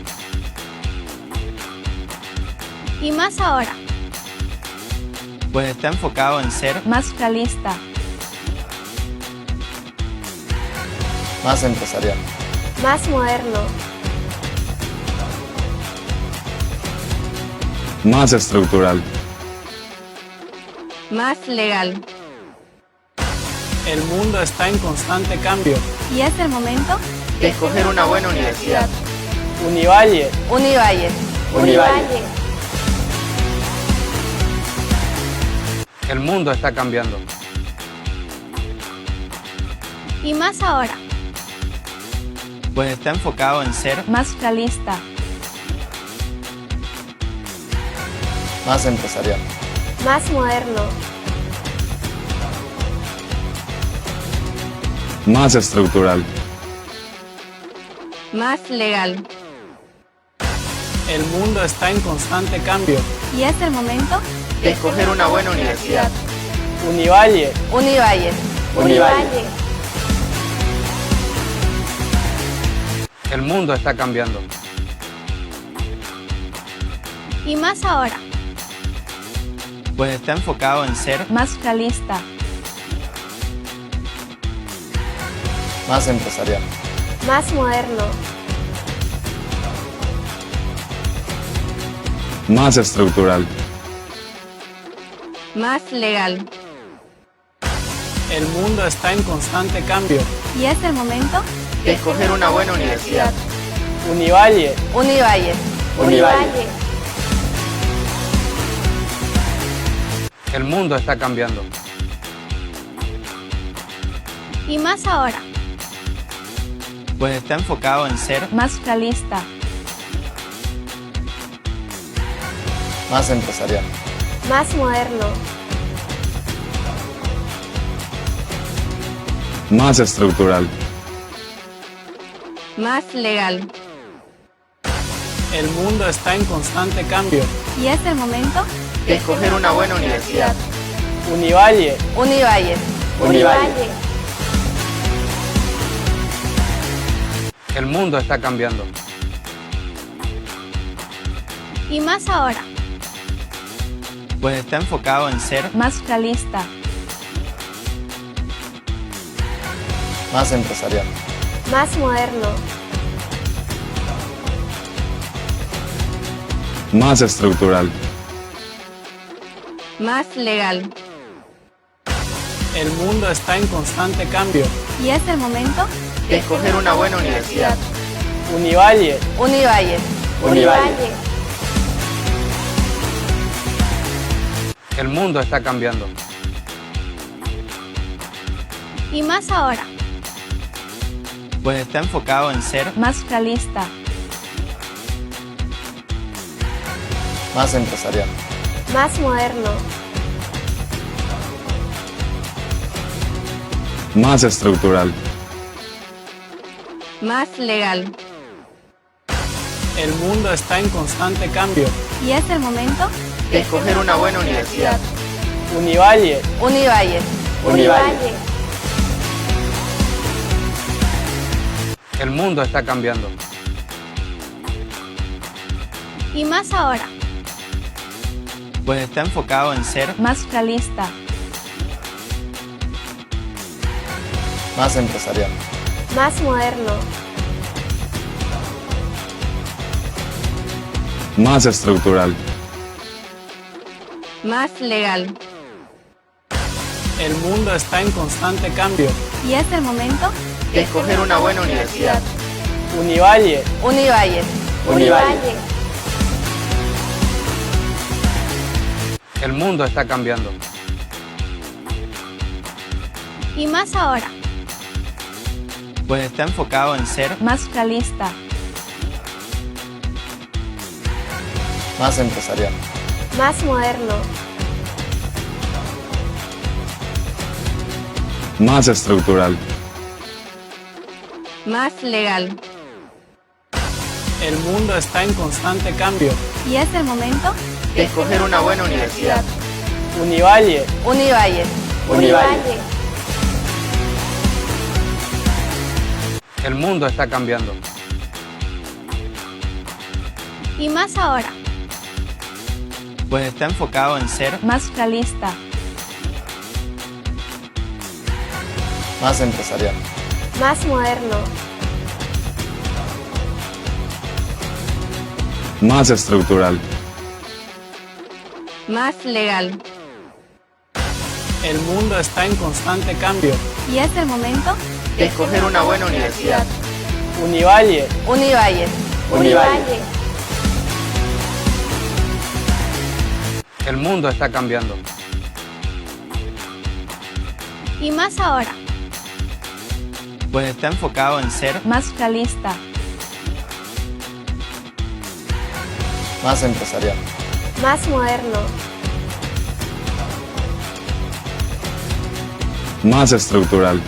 A: Y más ahora.
B: pues está enfocado en ser
D: Más realista.
E: Más empresarial.
A: Más moderno.
F: Más estructural.
D: Más legal.
C: El mundo está en constante cambio.
A: Y es el momento
E: De escoger una buena universidad.
C: Univalle.
D: Univalle.
A: Univalle.
E: El mundo está cambiando.
A: Y más ahora.
B: pues está enfocado en ser
D: Más realista.
E: Más empresarial.
A: Más moderno.
F: Más estructural.
D: Más legal.
C: El mundo está en constante cambio.
A: Y es el momento
E: De escoger una buena universidad.
C: Univalle.
D: Univalle.
A: Univalle.
E: El mundo está cambiando.
A: Y más ahora.
B: pues está enfocado en ser
D: Más realista.
E: Más empresarial.
A: Más moderno.
F: Más estructural.
D: Más legal.
C: El mundo está en constante cambio.
A: Y es el momento
E: De escoger una buena universidad.
C: Univalle.
D: Univalle.
A: Univalle.
E: El mundo está cambiando.
A: Y más ahora.
B: pues está enfocado en ser
D: Más realista.
E: Más empresarial.
A: Más moderno.
F: Más estructural.
D: Más legal.
C: El mundo está en constante cambio.
A: Y es el momento
E: De escoger una buena universidad.
C: Univalle.
D: Univalle.
A: Univalle.
E: El mundo está cambiando.
A: Y más ahora.
B: pues está enfocado en ser
D: Más realista.
E: Más empresarial.
A: Más moderno.
F: Más estructural.
D: Más legal.
C: El mundo está en constante cambio.
A: Y es el momento
E: De escoger una buena universidad.
C: Univalle.
D: Univalle.
A: Univalle.
E: El mundo está cambiando.
A: Y más ahora.
B: pues está enfocado en ser
D: Más realista.
E: Más empresarial.
A: Más moderno.
F: Más estructural.
D: Más legal.
C: El mundo está en constante cambio.
A: Y es el momento
E: De escoger una buena universidad.
C: Univalle.
D: Univalle.
A: Univalle.
E: El mundo está cambiando.
A: Y más ahora.
B: Pues está enfocado en ser
D: más realista,
E: Más empresarial.
A: Más moderno.
F: Más estructural.
D: más legal.
C: El mundo está en constante cambio.
A: Y es el momento
E: De escoger una buena universidad.
C: Univalle,
D: Univalle.
A: Univalle.
E: El mundo está cambiando.
A: Y más ahora.
B: pues está enfocado en ser
D: más realista,
E: Más empresarial.
A: Más moderno.
F: Más estructural.
D: más legal.
C: el mundo está en constante cambio.
A: Y es el momento
E: De escoger una buena universidad.
C: Univalle,
D: Univalle.
A: Univalle.
E: El mundo está cambiando.
A: Y más ahora.
B: pues está enfocado en ser
D: más realista,
E: Más empresarial.
A: Más moderno.
F: Más estructural.
D: más legal.
C: el mundo está en constante cambio.
A: Y es el momento
E: De escoger una buena universidad.
C: Univalle,
D: Univalle.
A: Univalle.
E: El mundo está cambiando.
A: Y más ahora.
B: pues está enfocado en ser
D: más realista,
E: Más empresarial.
A: Más moderno.
F: Más estructural.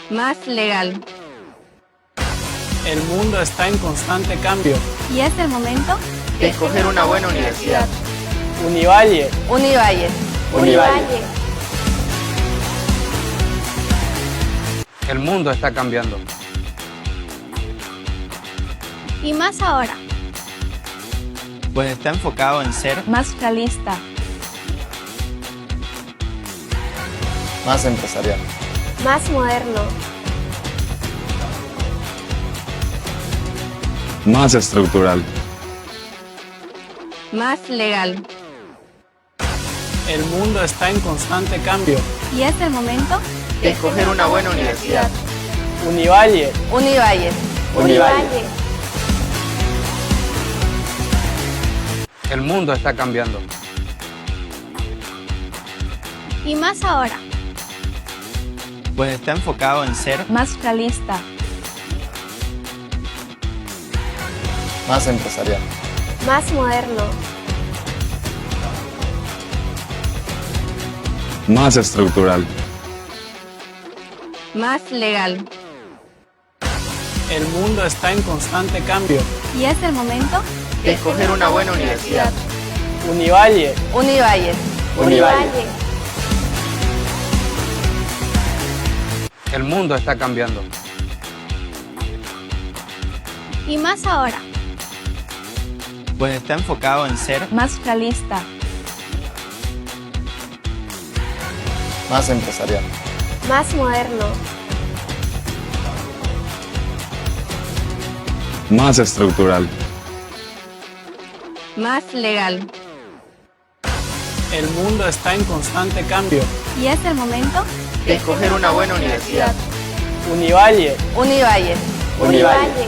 D: más legal.
C: el mundo está en constante cambio.
A: Y es el momento
E: De escoger una buena universidad.
C: Univalle,
D: Univalle.
A: Univalle.
E: El mundo está cambiando.
A: Y más ahora.
B: pues está enfocado en ser
D: más realista,
E: Más empresarial.
A: Más moderno.
F: Más estructural.
D: más legal.
C: el mundo está en constante cambio.
A: Y es el momento
E: De escoger una buena universidad.
C: Univalle,
D: Univalle.
A: Univalle.
E: El mundo está cambiando.
A: Y más ahora.
B: pues está enfocado en ser
D: más realista,
E: Más empresarial.
A: Más moderno.
F: Más estructural.
D: más legal.
C: el mundo está en constante cambio.
A: Y es el momento
E: De escoger una buena universidad.
C: Univalle,
D: Univalle.
A: Univalle.
E: El mundo está cambiando.
A: Y más ahora.
B: pues está enfocado en ser
D: más realista,
E: Más empresarial.
A: Más moderno.
F: Más estructural.
D: más legal.
C: el mundo está en constante cambio.
A: Y es el momento
E: De escoger una buena universidad.
C: Univalle,
D: Univalle.
A: Univalle.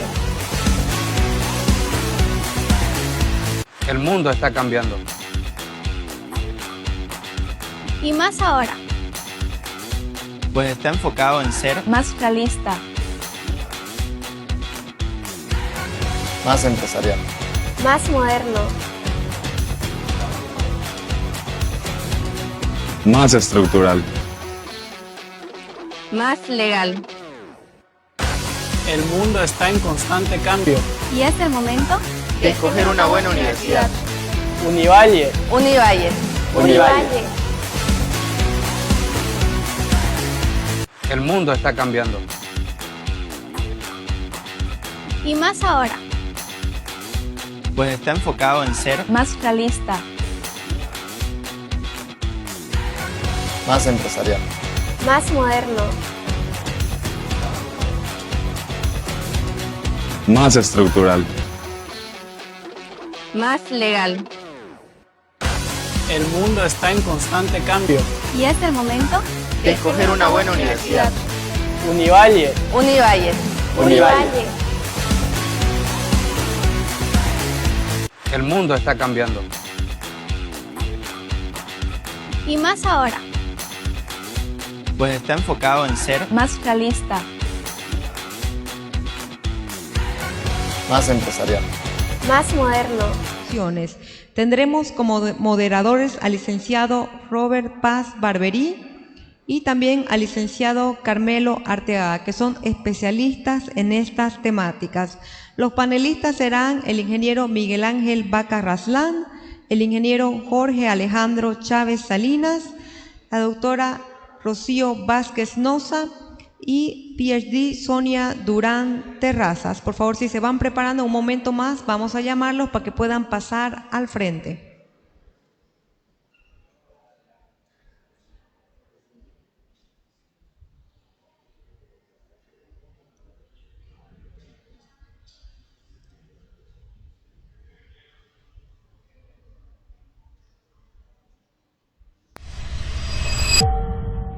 E: El mundo está cambiando.
A: Y más ahora.
B: pues está enfocado en ser
D: más realista,
E: Más empresarial.
A: Más moderno.
F: Más estructural.
D: más legal.
C: el mundo está en constante cambio.
A: Y es el momento
E: De escoger una buena universidad.
C: Univalle,
D: Univalle.
A: Univalle.
E: El mundo está cambiando.
A: Y más ahora.
B: Pues está enfocado en ser
D: Más realista.
E: Más empresarial.
A: Más moderno.
F: Más estructural.
D: Más legal.
C: El mundo está en constante cambio.
A: Y es el momento
E: De escoger una buena universidad.
C: Univalle.
D: Univalle.
A: Univalle.
E: El mundo está cambiando.
A: Y más ahora.
B: pues está enfocado en ser
D: Más realista.
E: Más empresarial.
A: Más moderno.
G: Tendremos como moderadores al licenciado Robert Paz Barberí y también al licenciado Carmelo Arteaga, que son especialistas en estas temáticas. Los panelistas serán el ingeniero Miguel Ángel Vaca Raslán, el ingeniero Jorge Alejandro Chávez Salinas, la doctora Rocío Vázquez Noza y PhD Sonia Durán Terrazas. Por favor, si se van preparando un momento más, vamos a llamarlos para que puedan pasar al frente.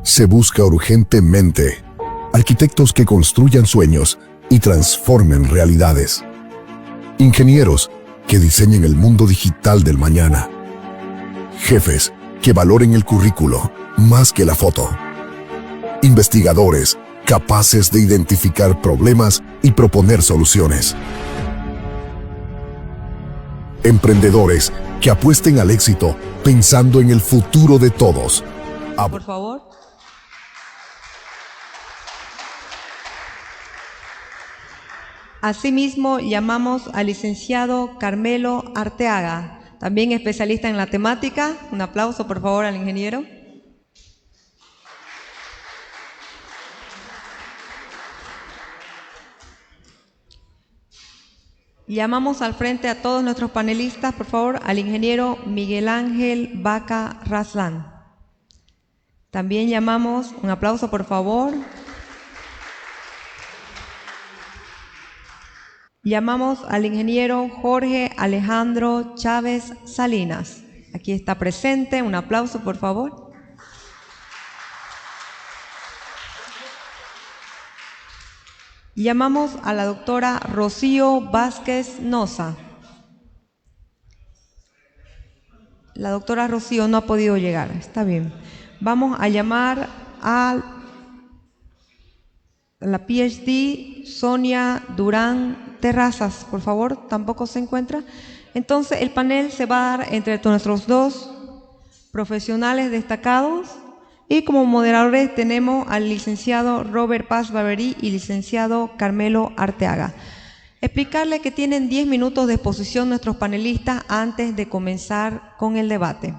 K: Se busca urgentemente arquitectos que construyan sueños y transformen realidades. Ingenieros que diseñen el mundo digital del mañana. Jefes que valoren el currículo más que la foto. Investigadores capaces de identificar problemas y proponer soluciones. Emprendedores que apuesten al éxito pensando en el futuro de todos.
G: Por favor. Asimismo, llamamos al licenciado Carmelo Arteaga, también especialista en la temática. Un aplauso, por favor, al ingeniero. Llamamos al frente a todos nuestros panelistas, por favor, al ingeniero Miguel Ángel Vaca Raslán. También llamamos, un aplauso, por favor. Llamamos al ingeniero Jorge Alejandro Chávez Salinas. Aquí está presente, un aplauso, por favor. Llamamos a la doctora Rocío Vázquez Noza. La doctora Rocío no ha podido llegar, está bien. Vamos a llamar a la PhD Sonia Durán Terrazas, por favor, tampoco se encuentra. Entonces el panel se va a dar entre nuestros dos profesionales destacados y como moderadores tenemos al licenciado Robert Paz Barberí y licenciado Carmelo Arteaga. Explicarle que tienen 10 minutos de exposición nuestros panelistas antes de comenzar con el debate.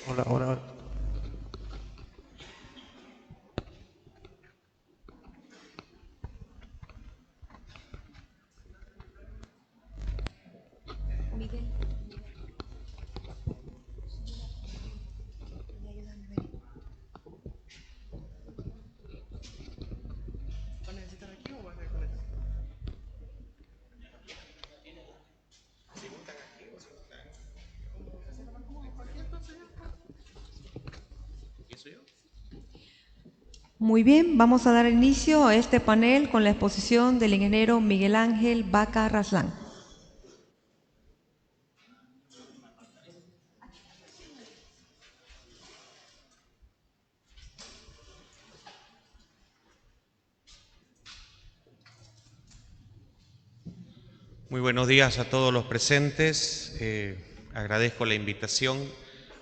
L: Hola, hola, hola.
G: Muy bien, vamos a dar inicio a este panel con la exposición del ingeniero Miguel Ángel Vaca Raslán.
M: Muy buenos días a todos los presentes. Agradezco la invitación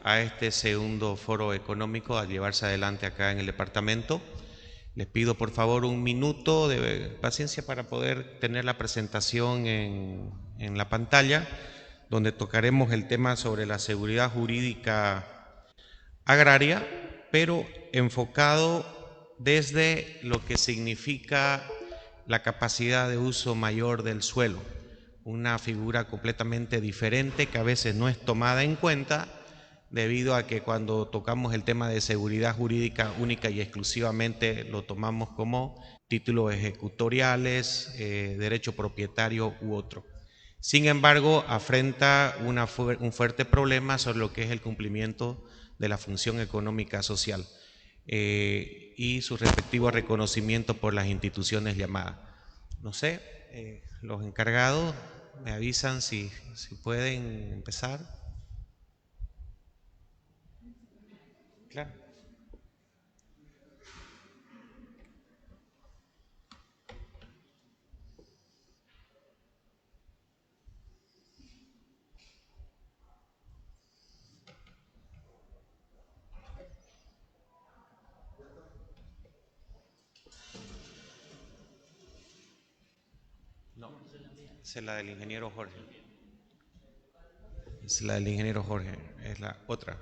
M: a este segundo foro económico a llevarse adelante acá en el departamento. Les pido por favor un minuto de paciencia para poder tener la presentación en la pantalla, donde tocaremos el tema sobre la seguridad jurídica agraria, pero enfocado desde lo que significa la capacidad de uso mayor del suelo, una figura completamente diferente que a veces no es tomada en cuenta debido a que cuando tocamos el tema de seguridad jurídica única y exclusivamente lo tomamos como títulos ejecutoriales, derecho propietario u otro. Sin embargo, afrenta un fuerte problema sobre lo que es el cumplimiento de la función económica social y su respectivo reconocimiento por las instituciones llamadas. No sé, los encargados me avisan si pueden empezar. Claro. No, esa es la del ingeniero Jorge. Es la del ingeniero Jorge, es la otra.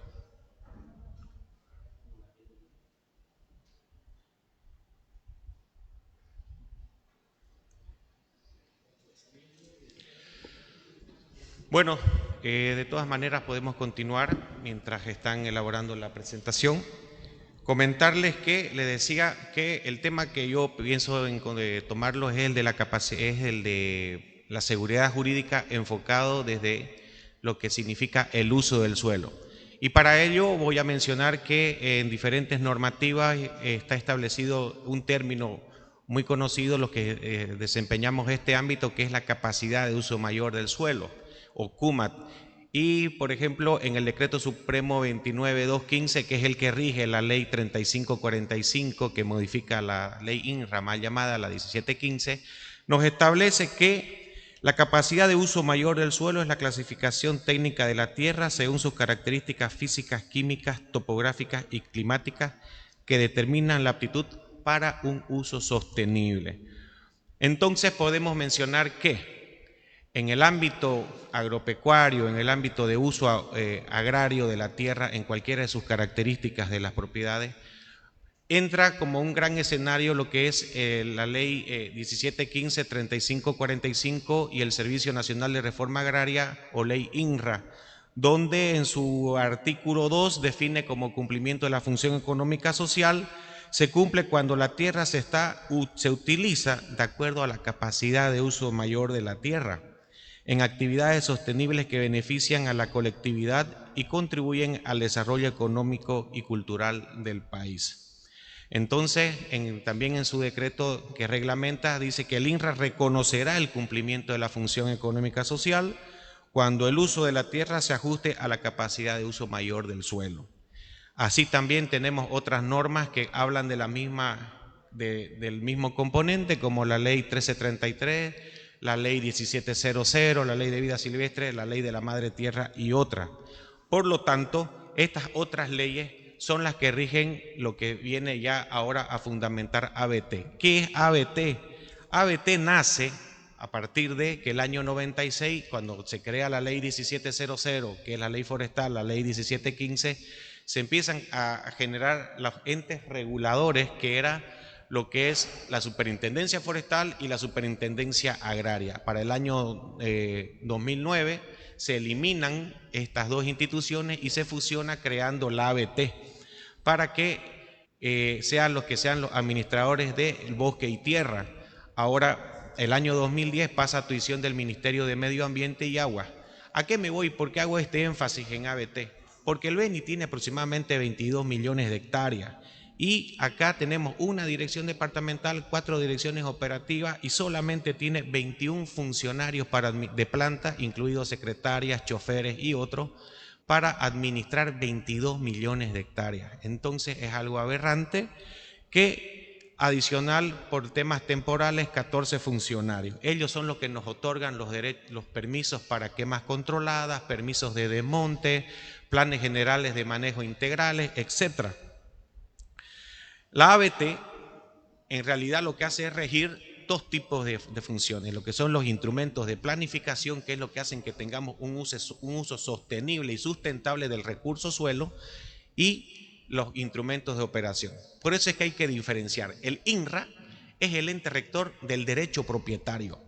M: Bueno, de todas maneras podemos continuar mientras están elaborando la presentación. Comentarles que les decía que el tema que yo pienso en tomarlo es el de la capacidad, es el de la seguridad jurídica enfocado desde lo que significa el uso del suelo. Y para ello voy a mencionar que en diferentes normativas está establecido un término muy conocido, los que desempeñamos este ámbito, que es la capacidad de uso mayor del suelo, o CUMAT. Y, por ejemplo, en el Decreto Supremo 29.215, que es el que rige la Ley 3545, que modifica la Ley INRA, mal llamada la 1715, nos establece que la capacidad de uso mayor del suelo es la clasificación técnica de la tierra según sus características físicas, químicas, topográficas y climáticas que determinan la aptitud para un uso sostenible. Entonces podemos mencionar que en el ámbito agropecuario, en el ámbito de uso agrario de la tierra, en cualquiera de sus características de las propiedades, entra como un gran escenario lo que es la Ley 1715-3545 y el Servicio Nacional de Reforma Agraria o Ley INRA, donde en su artículo 2 define como cumplimiento de la función económica social, se cumple cuando la tierra se utiliza de acuerdo a la capacidad de uso mayor de la tierra, en actividades sostenibles que benefician a la colectividad y contribuyen al desarrollo económico y cultural del país. Entonces, también en su decreto que reglamenta, dice que el INRA reconocerá el cumplimiento de la función económica social cuando el uso de la tierra se ajuste a la capacidad de uso mayor del suelo. Así también tenemos otras normas que hablan de del mismo componente, como la Ley 1333, la Ley 1700, la Ley de Vida Silvestre, la Ley de la Madre Tierra y otras. Por lo tanto, estas otras leyes son las que rigen lo que viene ya ahora a fundamentar ABT. ¿Qué es ABT? ABT nace a partir de que el año 96, cuando se crea la Ley 1700, que es la Ley Forestal, la Ley 1715, se empiezan a generar los entes reguladores, que era lo que es la Superintendencia Forestal y la Superintendencia Agraria. Para el año 2009 se eliminan estas dos instituciones y se fusiona creando la ABT para que sean los los administradores del bosque y tierra. Ahora, el año 2010 pasa a tuición del Ministerio de Medio Ambiente y Agua. ¿A qué me voy? ¿Por qué hago este énfasis en ABT? Porque el Beni tiene aproximadamente 22 millones de hectáreas. Y acá tenemos una dirección departamental, 4 direcciones operativas y solamente tiene 21 funcionarios de planta, incluidos secretarias, choferes y otros, para administrar 22 millones de hectáreas. Entonces es algo aberrante que Adicional, por temas temporales, 14 funcionarios. Ellos son los que nos otorgan los permisos para quemas controladas, permisos de desmonte, planes generales de manejo integrales, etc. La ABT en realidad lo que hace es regir dos tipos de funciones, lo que son los instrumentos de planificación, que es lo que hacen que tengamos un uso sostenible y sustentable del recurso suelo, y los instrumentos de operación. Por eso es que hay que diferenciar. El INRA es el ente rector del derecho propietario,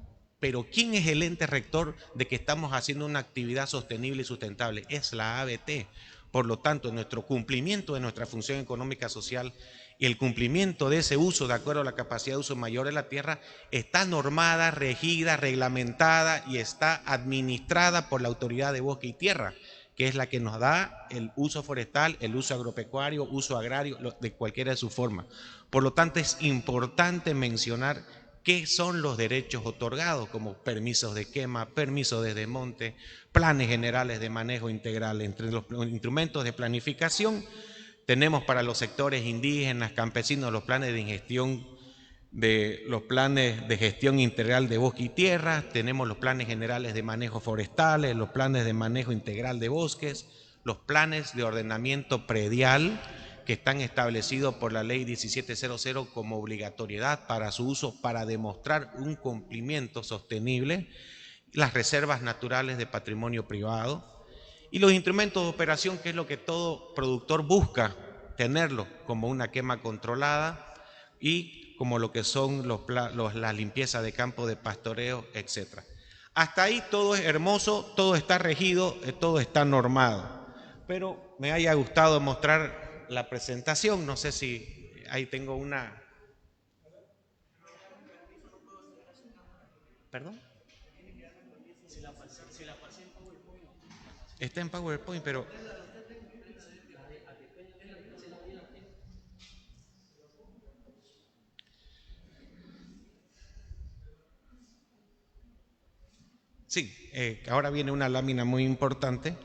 M: pero ¿quién es el ente rector de que estamos haciendo una actividad sostenible y sustentable? Es la ABT. Por lo tanto, nuestro cumplimiento de nuestra función económica social y el cumplimiento de ese uso de acuerdo a la capacidad de uso mayor de la tierra está normada, regida, reglamentada y está administrada por la Autoridad de Bosque y Tierra, que es la que nos da el uso forestal, el uso agropecuario, uso agrario, de cualquiera de sus formas. Por lo tanto, es importante mencionar qué son los derechos otorgados, como permisos de quema, permisos de desmonte, planes generales de manejo integral. Entre los instrumentos de planificación tenemos para los sectores indígenas, campesinos, los planes de gestión integral de bosque y tierra, tenemos los planes generales de manejo forestales, los planes de manejo integral de bosques, los planes de ordenamiento predial que están establecidos por la ley 1700 como obligatoriedad para su uso para demostrar un cumplimiento sostenible, las reservas naturales de patrimonio privado y los instrumentos de operación, que es lo que todo productor busca tenerlo, como una quema controlada y como lo que son la limpieza de campo de pastoreo, etc. Hasta ahí todo es hermoso, todo está regido, todo está normado. Pero me haya gustado mostrar la presentación, no sé si ahí tengo una... ¿Perdón? Está en PowerPoint, pero... Sí, ahora viene una lámina muy importante.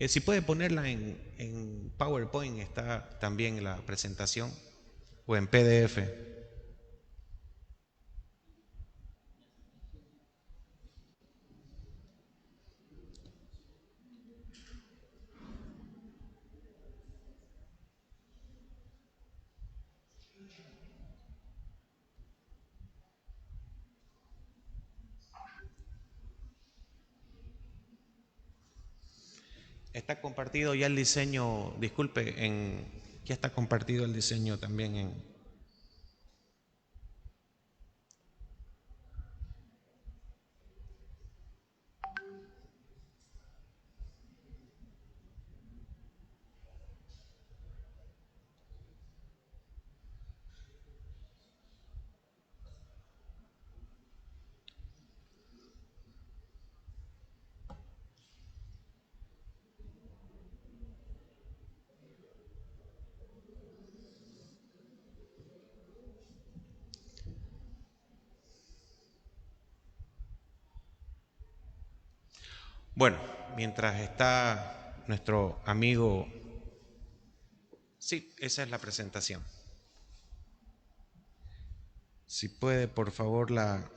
M: Si puede ponerla en PowerPoint, está también la presentación, o en PDF. Está compartido ya el diseño, disculpe, ya está compartido el diseño también en... Bueno, mientras está nuestro amigo... Sí, esa es la presentación. Si puede, por favor, la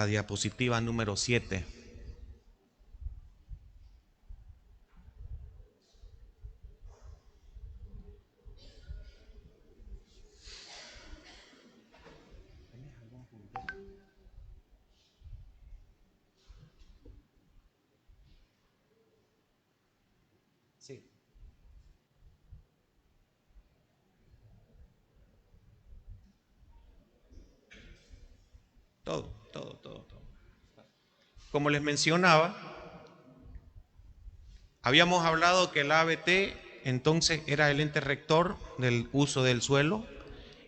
M: diapositiva número 7. Sí. Todo. Como les mencionaba, habíamos hablado que el ABT entonces era el ente rector del uso del suelo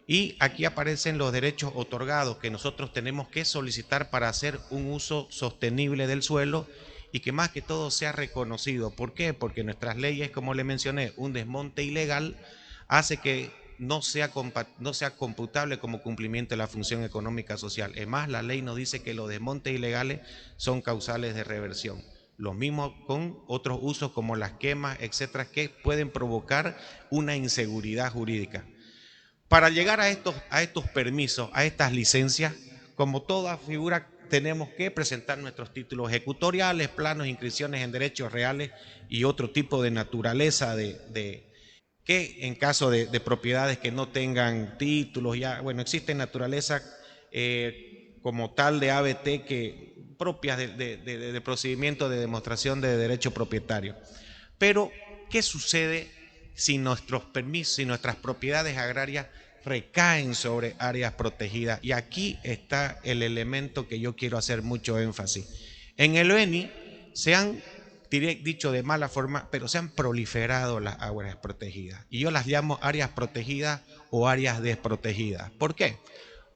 M: y aquí aparecen los derechos otorgados que nosotros tenemos que solicitar para hacer un uso sostenible del suelo y que más que todo sea reconocido. ¿Por qué? Porque nuestras leyes, como le mencioné, un desmonte ilegal hace que no sea computable como cumplimiento de la función económica social. Es más, la ley nos dice que los desmontes ilegales son causales de reversión. Lo mismo con otros usos como las quemas, etcétera, que pueden provocar una inseguridad jurídica. Para llegar a estos permisos, a estas licencias, como toda figura, tenemos que presentar nuestros títulos ejecutoriales, planos, inscripciones en derechos reales y otro tipo de naturaleza que en caso de propiedades que no tengan títulos, ya, bueno, existen naturaleza como tal de ABT que propias de procedimiento de demostración de derecho propietario. Pero, ¿qué sucede si nuestros permisos, si nuestras propiedades agrarias recaen sobre áreas protegidas? Y aquí está el elemento que yo quiero hacer mucho énfasis. En el Beni se han, dicho de mala forma, pero se han proliferado las áreas protegidas. Y yo las llamo áreas protegidas o áreas desprotegidas. ¿Por qué?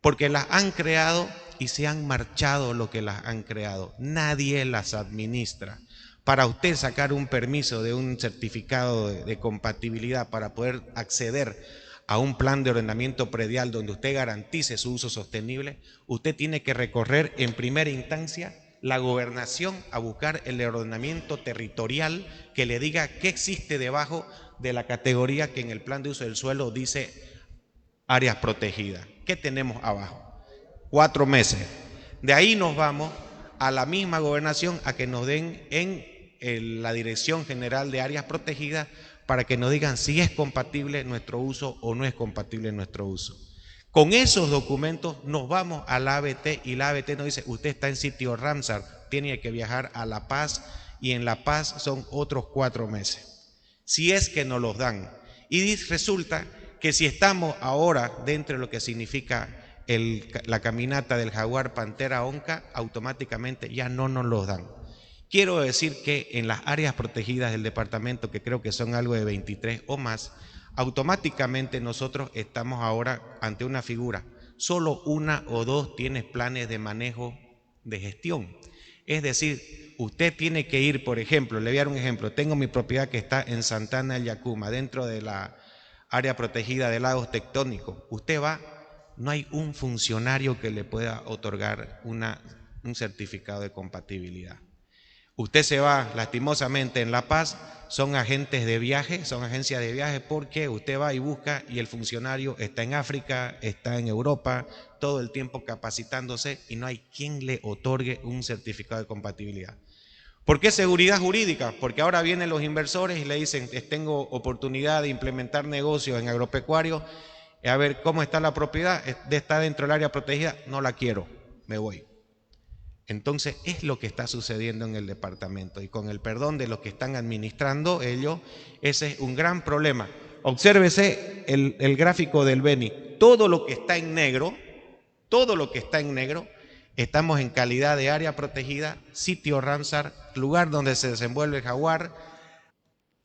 M: Porque las han creado y se han marchado lo que las han creado. Nadie las administra. Para usted sacar un permiso de un certificado de compatibilidad para poder acceder a un plan de ordenamiento predial donde usted garantice su uso sostenible, usted tiene que recorrer en primera instancia la gobernación a buscar el ordenamiento territorial que le diga qué existe debajo de la categoría que en el plan de uso del suelo dice áreas protegidas. ¿Qué tenemos abajo? 4 meses. De ahí nos vamos a la misma gobernación a que nos den en la Dirección General de Áreas Protegidas para que nos digan si es compatible nuestro uso o no es compatible nuestro uso. Con esos documentos nos vamos a la ABT y la ABT nos dice, usted está en sitio Ramsar, tiene que viajar a La Paz y en La Paz son otros 4 meses. Si es que nos los dan. Y resulta que si estamos ahora dentro de lo que significa la caminata del jaguar pantera onca, automáticamente ya no nos los dan. Quiero decir que en las áreas protegidas del departamento, que creo que son algo de 23 o más, automáticamente nosotros estamos ahora ante una figura. Solo 1 o 2 tiene planes de manejo de gestión. Es decir, usted tiene que ir, por ejemplo, le voy a dar un ejemplo. Tengo mi propiedad que está en Santana del Yacuma, dentro de la área protegida de lagos tectónicos. Usted va, no hay un funcionario que le pueda otorgar un certificado de compatibilidad. Usted se va, lastimosamente, en La Paz, son agentes de viaje, son agencias de viaje, porque usted va y busca y el funcionario está en África, está en Europa, todo el tiempo capacitándose y no hay quien le otorgue un certificado de compatibilidad. ¿Por qué seguridad jurídica? Porque ahora vienen los inversores y le dicen, tengo oportunidad de implementar negocios en agropecuario, a ver cómo está la propiedad, está dentro del área protegida, no la quiero, me voy. Entonces es lo que está sucediendo en el departamento y con el perdón de los que están administrando ello, ese es un gran problema. Obsérvese el gráfico del Beni, todo lo que está en negro, estamos en calidad de área protegida, sitio Ramsar, lugar donde se desenvuelve el jaguar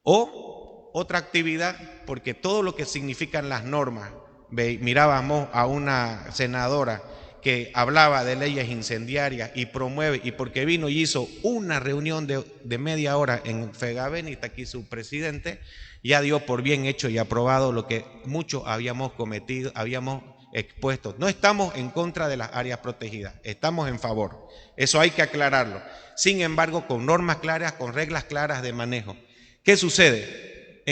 M: o otra actividad, porque todo lo que significan las normas, mirábamos a una senadora que hablaba de leyes incendiarias y promueve, y porque vino y hizo una reunión de media hora en FEGABEN, y está aquí su presidente, ya dio por bien hecho y aprobado lo que muchos habíamos cometido, habíamos expuesto. No estamos en contra de las áreas protegidas, estamos en favor, eso hay que aclararlo. Sin embargo, con normas claras, con reglas claras de manejo. ¿Qué sucede?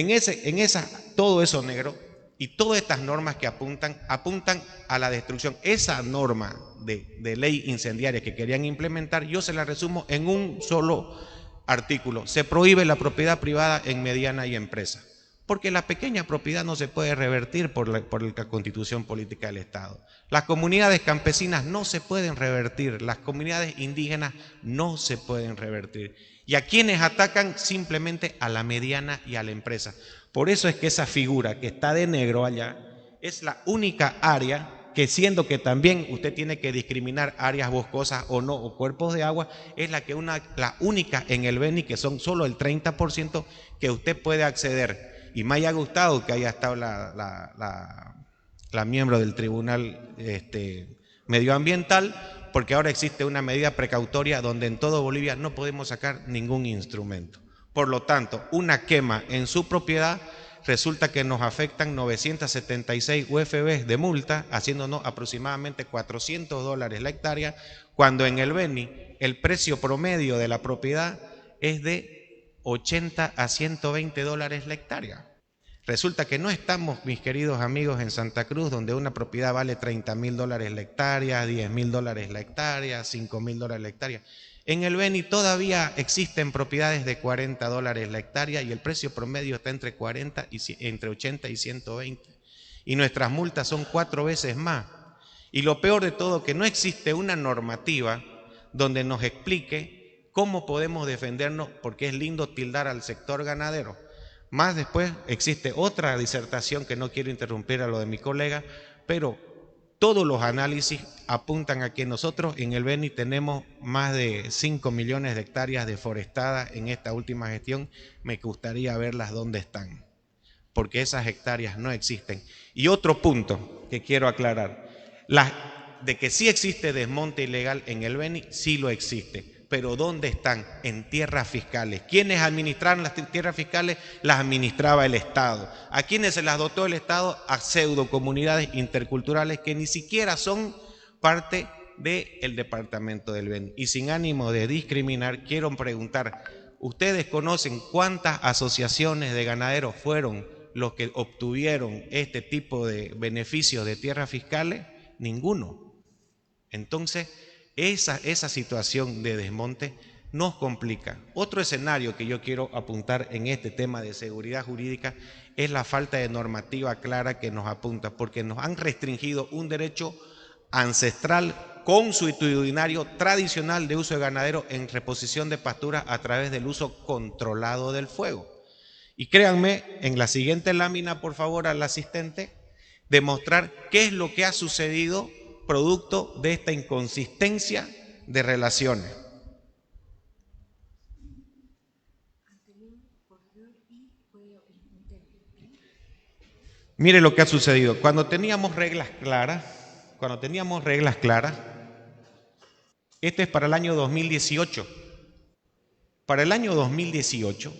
M: Todo eso negro, y todas estas normas que apuntan a la destrucción. Esa norma de ley incendiaria que querían implementar, yo se la resumo en un solo artículo. Se prohíbe la propiedad privada en mediana y empresa, porque la pequeña propiedad no se puede revertir por la Constitución Política del Estado. Las comunidades campesinas no se pueden revertir, las comunidades indígenas no se pueden revertir. Y a quienes atacan simplemente a la mediana y a la empresa. Por eso es que esa figura que está de negro allá es la única área que, siendo que también usted tiene que discriminar áreas boscosas o no, o cuerpos de agua, es la única en el Beni, que son solo el 30% que usted puede acceder. Y me haya gustado que haya estado la miembro del Tribunal Medioambiental, porque ahora existe una medida precautoria donde en todo Bolivia no podemos sacar ningún instrumento. Por lo tanto, una quema en su propiedad resulta que nos afectan 976 UFBs de multa, haciéndonos aproximadamente $400 la hectárea, cuando en el Beni el precio promedio de la propiedad es de 80 a 120 dólares la hectárea. Resulta que no estamos, mis queridos amigos, en Santa Cruz, donde una propiedad vale 30.000 dólares la hectárea, 10.000 dólares la hectárea, 5.000 dólares la hectárea. En el Beni todavía existen propiedades de 40 dólares la hectárea y el precio promedio está entre 80 y 120. Y nuestras multas son 4 veces más. Y lo peor de todo, que no existe una normativa donde nos explique cómo podemos defendernos, porque es lindo tildar al sector ganadero. Más después existe otra disertación que no quiero interrumpir a lo de mi colega, pero todos los análisis apuntan a que nosotros en el Beni tenemos más de 5 millones de hectáreas deforestadas en esta última gestión. Me gustaría verlas dónde están, porque esas hectáreas no existen. Y otro punto que quiero aclarar, de que sí existe desmonte ilegal en el Beni, sí lo existe. Pero ¿dónde están? En tierras fiscales. ¿Quiénes administran las tierras fiscales? Las administraba el Estado. ¿A quiénes se las dotó el Estado? A pseudo comunidades interculturales que ni siquiera son parte del departamento del Beni. Y sin ánimo de discriminar, quiero preguntar, ¿ustedes conocen cuántas asociaciones de ganaderos fueron los que obtuvieron este tipo de beneficios de tierras fiscales? Ninguno. Entonces, esa situación de desmonte nos complica. Otro escenario que yo quiero apuntar en este tema de seguridad jurídica es la falta de normativa clara que nos apunta, porque nos han restringido un derecho ancestral, consuetudinario, tradicional de uso de ganadero en reposición de pasturas a través del uso controlado del fuego. Y créanme, en la siguiente lámina, por favor, al asistente, demostrar qué es lo que ha sucedido producto de esta inconsistencia de relaciones. Mire lo que ha sucedido. Cuando teníamos reglas claras, este es para el año 2018. Para el año 2018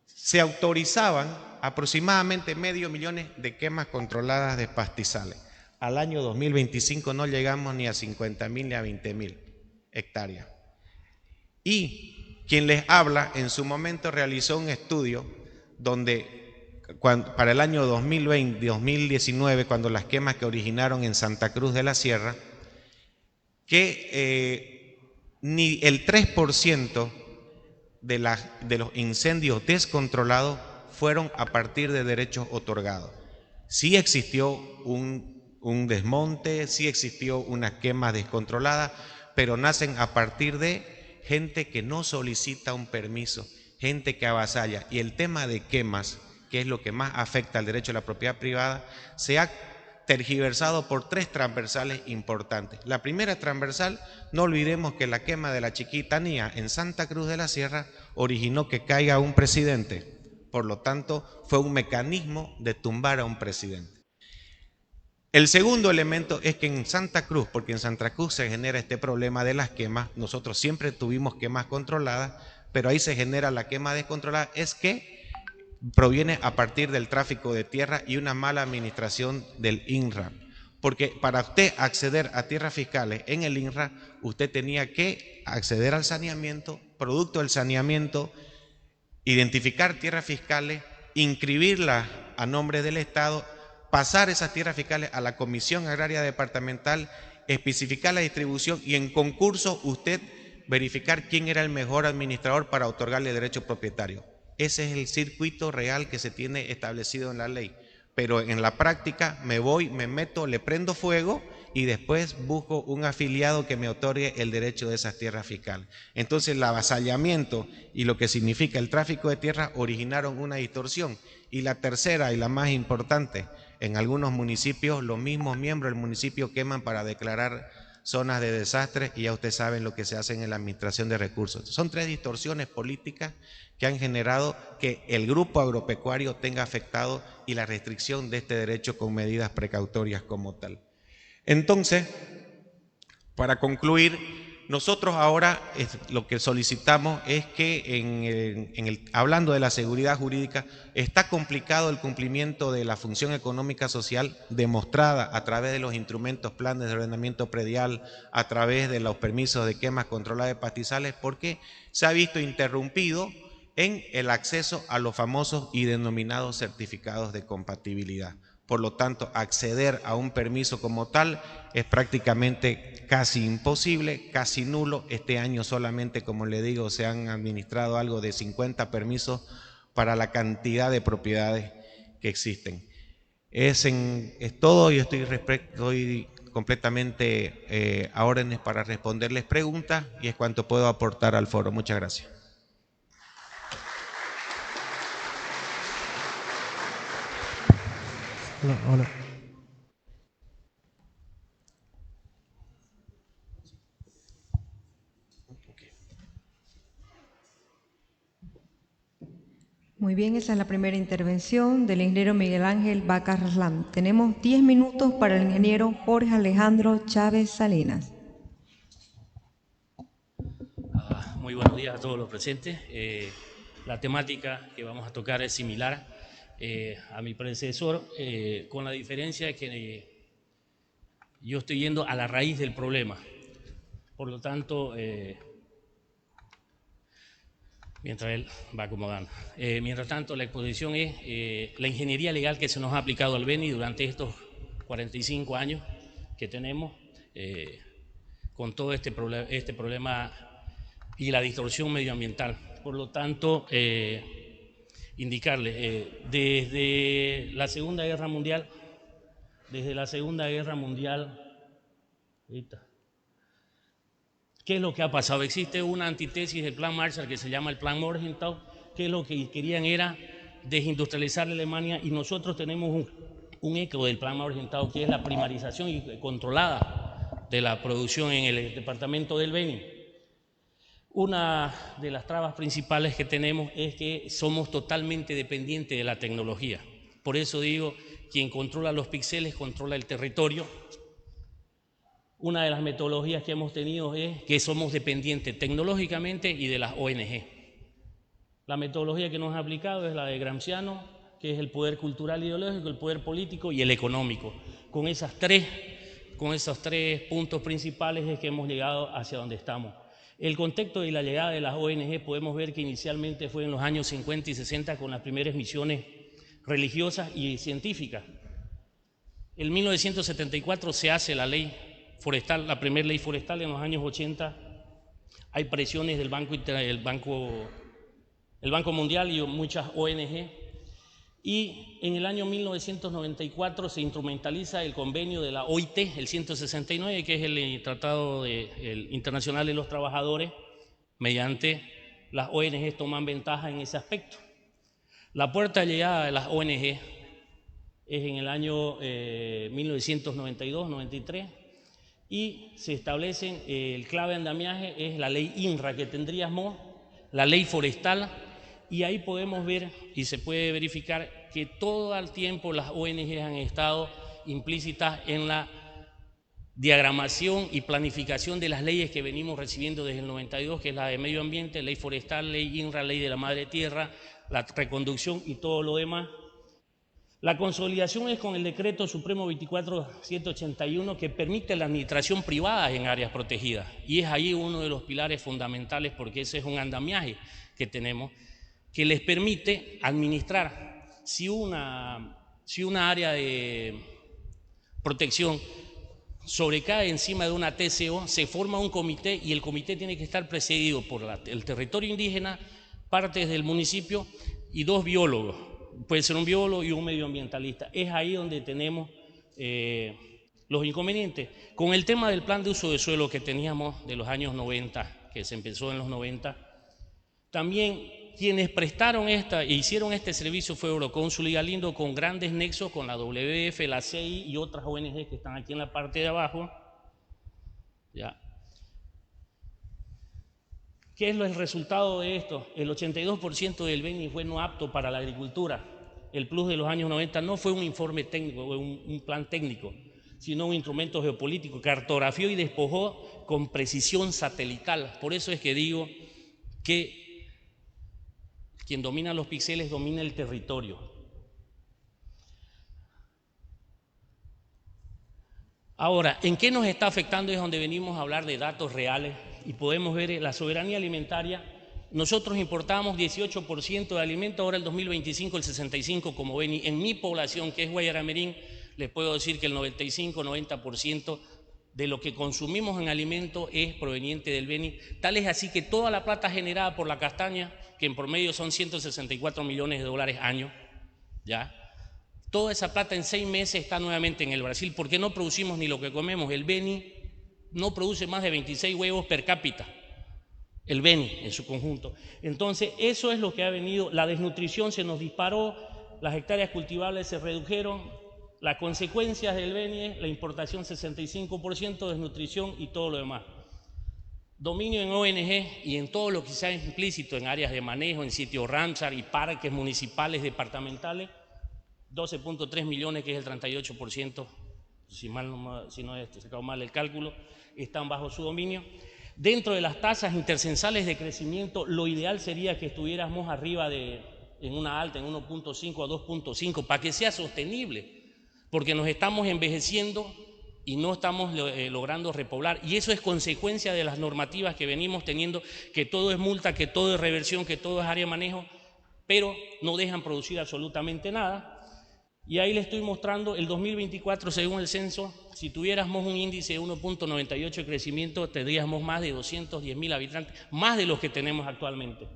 M: se autorizaban aproximadamente 500.000 de quemas controladas de pastizales. Al año 2025 no llegamos ni a 50.000 ni a 20.000 hectáreas. Y quien les habla en su momento realizó un estudio donde para el año 2019, cuando las quemas que originaron en Santa Cruz de la Sierra, que ni el 3% de los incendios descontrolados fueron a partir de derechos otorgados. Sí existió un desmonte, sí existió una quema descontrolada, pero nacen a partir de gente que no solicita un permiso, gente que avasalla. Y el tema de quemas, que es lo que más afecta al derecho a la propiedad privada, se ha tergiversado por 3 transversales importantes. La primera transversal, no olvidemos que la quema de la Chiquitanía en Santa Cruz de la Sierra originó que caiga un presidente. Por lo tanto, fue un mecanismo de tumbar a un presidente. El segundo elemento es que en Santa Cruz, porque en Santa Cruz se genera este problema de las quemas, nosotros siempre tuvimos quemas controladas, pero ahí se genera la quema descontrolada, es que proviene a partir del tráfico de tierra y una mala administración del INRA. Porque para usted acceder a tierras fiscales en el INRA, usted tenía que acceder al saneamiento, producto del saneamiento, identificar tierras fiscales, inscribirlas a nombre del Estado, pasar esas tierras fiscales a la Comisión Agraria Departamental, especificar la distribución y en concurso usted verificar quién era el mejor administrador para otorgarle derecho propietario. Ese es el circuito real que se tiene establecido en la ley. Pero en la práctica me meto, le prendo fuego y después busco un afiliado que me otorgue el derecho de esas tierras fiscales. Entonces el avasallamiento y lo que significa el tráfico de tierras originaron una distorsión. Y la tercera y la más importante, en algunos municipios los mismos miembros del municipio queman para declarar zonas de desastre y ya ustedes saben lo que se hace en la administración de recursos. Son 3 distorsiones políticas que han generado que el grupo agropecuario tenga afectado y la restricción de este derecho con medidas precautorias como tal. Entonces, para concluir, Nosotros ahora lo que solicitamos es que, hablando de la seguridad jurídica, está complicado el cumplimiento de la función económica social demostrada a través de los instrumentos, planes de ordenamiento predial, a través de los permisos de quemas controladas de pastizales, porque se ha visto interrumpido en el acceso a los famosos y denominados certificados de compatibilidad. Por lo tanto, acceder a un permiso como tal es prácticamente casi imposible, casi nulo. Este año solamente, como le digo, se han administrado algo de 50 permisos para la cantidad de propiedades que existen. Es todo y estoy completamente a órdenes para responderles preguntas y es cuanto puedo aportar al foro. Muchas gracias.
L: Hola.
G: Muy bien, esa es la primera intervención del ingeniero Miguel Ángel Vaca Raslam. Tenemos 10 minutos para el ingeniero Jorge Alejandro Chávez Salinas.
N: Muy buenos días a todos los presentes. La temática que vamos a tocar es similar a mi predecesor, con la diferencia de que yo estoy yendo a la raíz del problema. Por lo tanto, mientras él va acomodando. Mientras tanto, la exposición es la ingeniería legal que se nos ha aplicado al Beni durante estos 45 años que tenemos, con todo este problema y la distorsión medioambiental. Por lo tanto, indicarles, desde la Segunda Guerra Mundial, ¿qué es lo que ha pasado? Existe una antítesis del Plan Marshall que se llama el Plan Morgenthau, que lo que querían era desindustrializar la Alemania, y nosotros tenemos un eco del Plan Morgenthau, que es la primarización controlada de la producción en el departamento del Beni. Una de las trabas principales que tenemos es que somos totalmente dependientes de la tecnología. Por eso digo, quien controla los píxeles controla el territorio. Una de las metodologías que hemos tenido es que somos dependientes tecnológicamente y de las ONG. La metodología que nos ha aplicado es la de Gramsciano, que es el poder cultural ideológico, el poder político y el económico. Con esos tres puntos principales es que hemos llegado hacia donde estamos. El contexto de la llegada de las ONG podemos ver que inicialmente fue en los años 50 y 60 con las primeras misiones religiosas y científicas. En 1974 se hace la ley forestal, la primera ley forestal. En los años 80 hay presiones del Banco Mundial y muchas ONG. Y en el año 1994 se instrumentaliza el convenio de la OIT, el 169, que es el Tratado Internacional de los Trabajadores. Mediante las ONG toman ventaja en ese aspecto. La puerta de llegada de las ONG es en el año 1992-93 y se establecen, el clave andamiaje es la ley INRA que tendríamos, la ley forestal. Y ahí podemos ver y se puede verificar que todo el tiempo las ONG han estado implícitas en la diagramación y planificación de las leyes que venimos recibiendo desde el 92, que es la de medio ambiente, ley forestal, ley INRA, ley de la madre tierra, la reconducción y todo lo demás. La consolidación es con el Decreto Supremo 24781 que permite la administración privada en áreas protegidas. Y es ahí uno de los pilares fundamentales, porque ese es un andamiaje que tenemos, que les permite administrar. Si una área de protección sobrecae encima de una TCO, se forma un comité y el comité tiene que estar presidido por el territorio indígena, partes del municipio y 2 biólogos. Puede ser un biólogo y un medioambientalista. Es ahí donde tenemos los inconvenientes. Con el tema del plan de uso de suelo que teníamos de los años 90, que se empezó en los 90, también quienes prestaron e hicieron este servicio fue Eurocónsul y Galindo, con grandes nexos con la WWF, la CI y otras ONG que están aquí en la parte de abajo. ¿Ya? ¿Qué es el resultado de esto? El 82% del Beni fue no apto para la agricultura. El plus de los años 90 no fue un informe técnico, un plan técnico, sino un instrumento geopolítico, cartografió y despojó con precisión satelital. Por eso es que digo que quien domina los píxeles domina el territorio. Ahora, ¿en qué nos está afectando? Es donde venimos a hablar de datos reales y podemos ver la soberanía alimentaria. Nosotros importamos 18% de alimentos, ahora el 2025 el 65% como Beni. En mi población, que es Guayaramerín, les puedo decir que el 95-90% de lo que consumimos en alimentos es proveniente del Beni. Tal es así que toda la plata generada por la castaña, que en promedio son 164 millones de dólares año, ¿ya? Toda esa plata en 6 meses está nuevamente en el Brasil, porque no producimos ni lo que comemos. El Beni no produce más de 26 huevos per cápita, el Beni en su conjunto. Entonces, eso es lo que ha venido, la desnutrición se nos disparó, las hectáreas cultivables se redujeron, las consecuencias del Beni es la importación 65%, desnutrición y todo lo demás. Dominio en ONG y en todo lo que sea implícito en áreas de manejo, en sitios Ramsar y parques municipales, departamentales, 12.3 millones, que es el 38%, si no he sacado mal el cálculo, están bajo su dominio. Dentro de las tasas intercensales de crecimiento, lo ideal sería que estuviéramos arriba en una alta, en 1.5 a 2.5, para que sea sostenible, porque nos estamos envejeciendo y no estamos logrando repoblar. Y eso es consecuencia de las normativas que venimos teniendo, que todo es multa, que todo es reversión, que todo es área de manejo, pero no dejan producir absolutamente nada. Y ahí les estoy mostrando el 2024, según el censo, si tuviéramos un índice de 1.98 de crecimiento, tendríamos más de 210.000 habitantes, más de los que tenemos actualmente.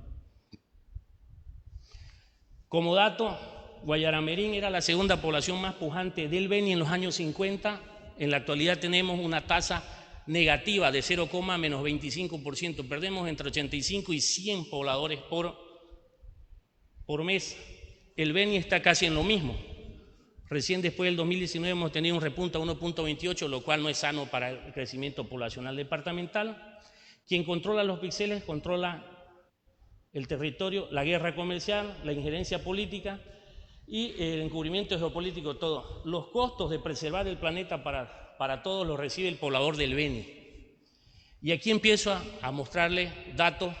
N: Como dato, Guayaramerín era la segunda población más pujante del Beni en los años 50. En la actualidad tenemos una tasa negativa de 0,-25%. Perdemos entre 85 y 100 pobladores por mes. El Beni está casi en lo mismo. Recién después del 2019 hemos tenido un repunte a 1.28, lo cual no es sano para el crecimiento poblacional departamental. Quien controla los píxeles controla el territorio, la guerra comercial, la injerencia política y el encubrimiento geopolítico, todo. Los costos de preservar el planeta para todos los recibe el poblador del Beni. Y aquí empiezo a mostrarles datos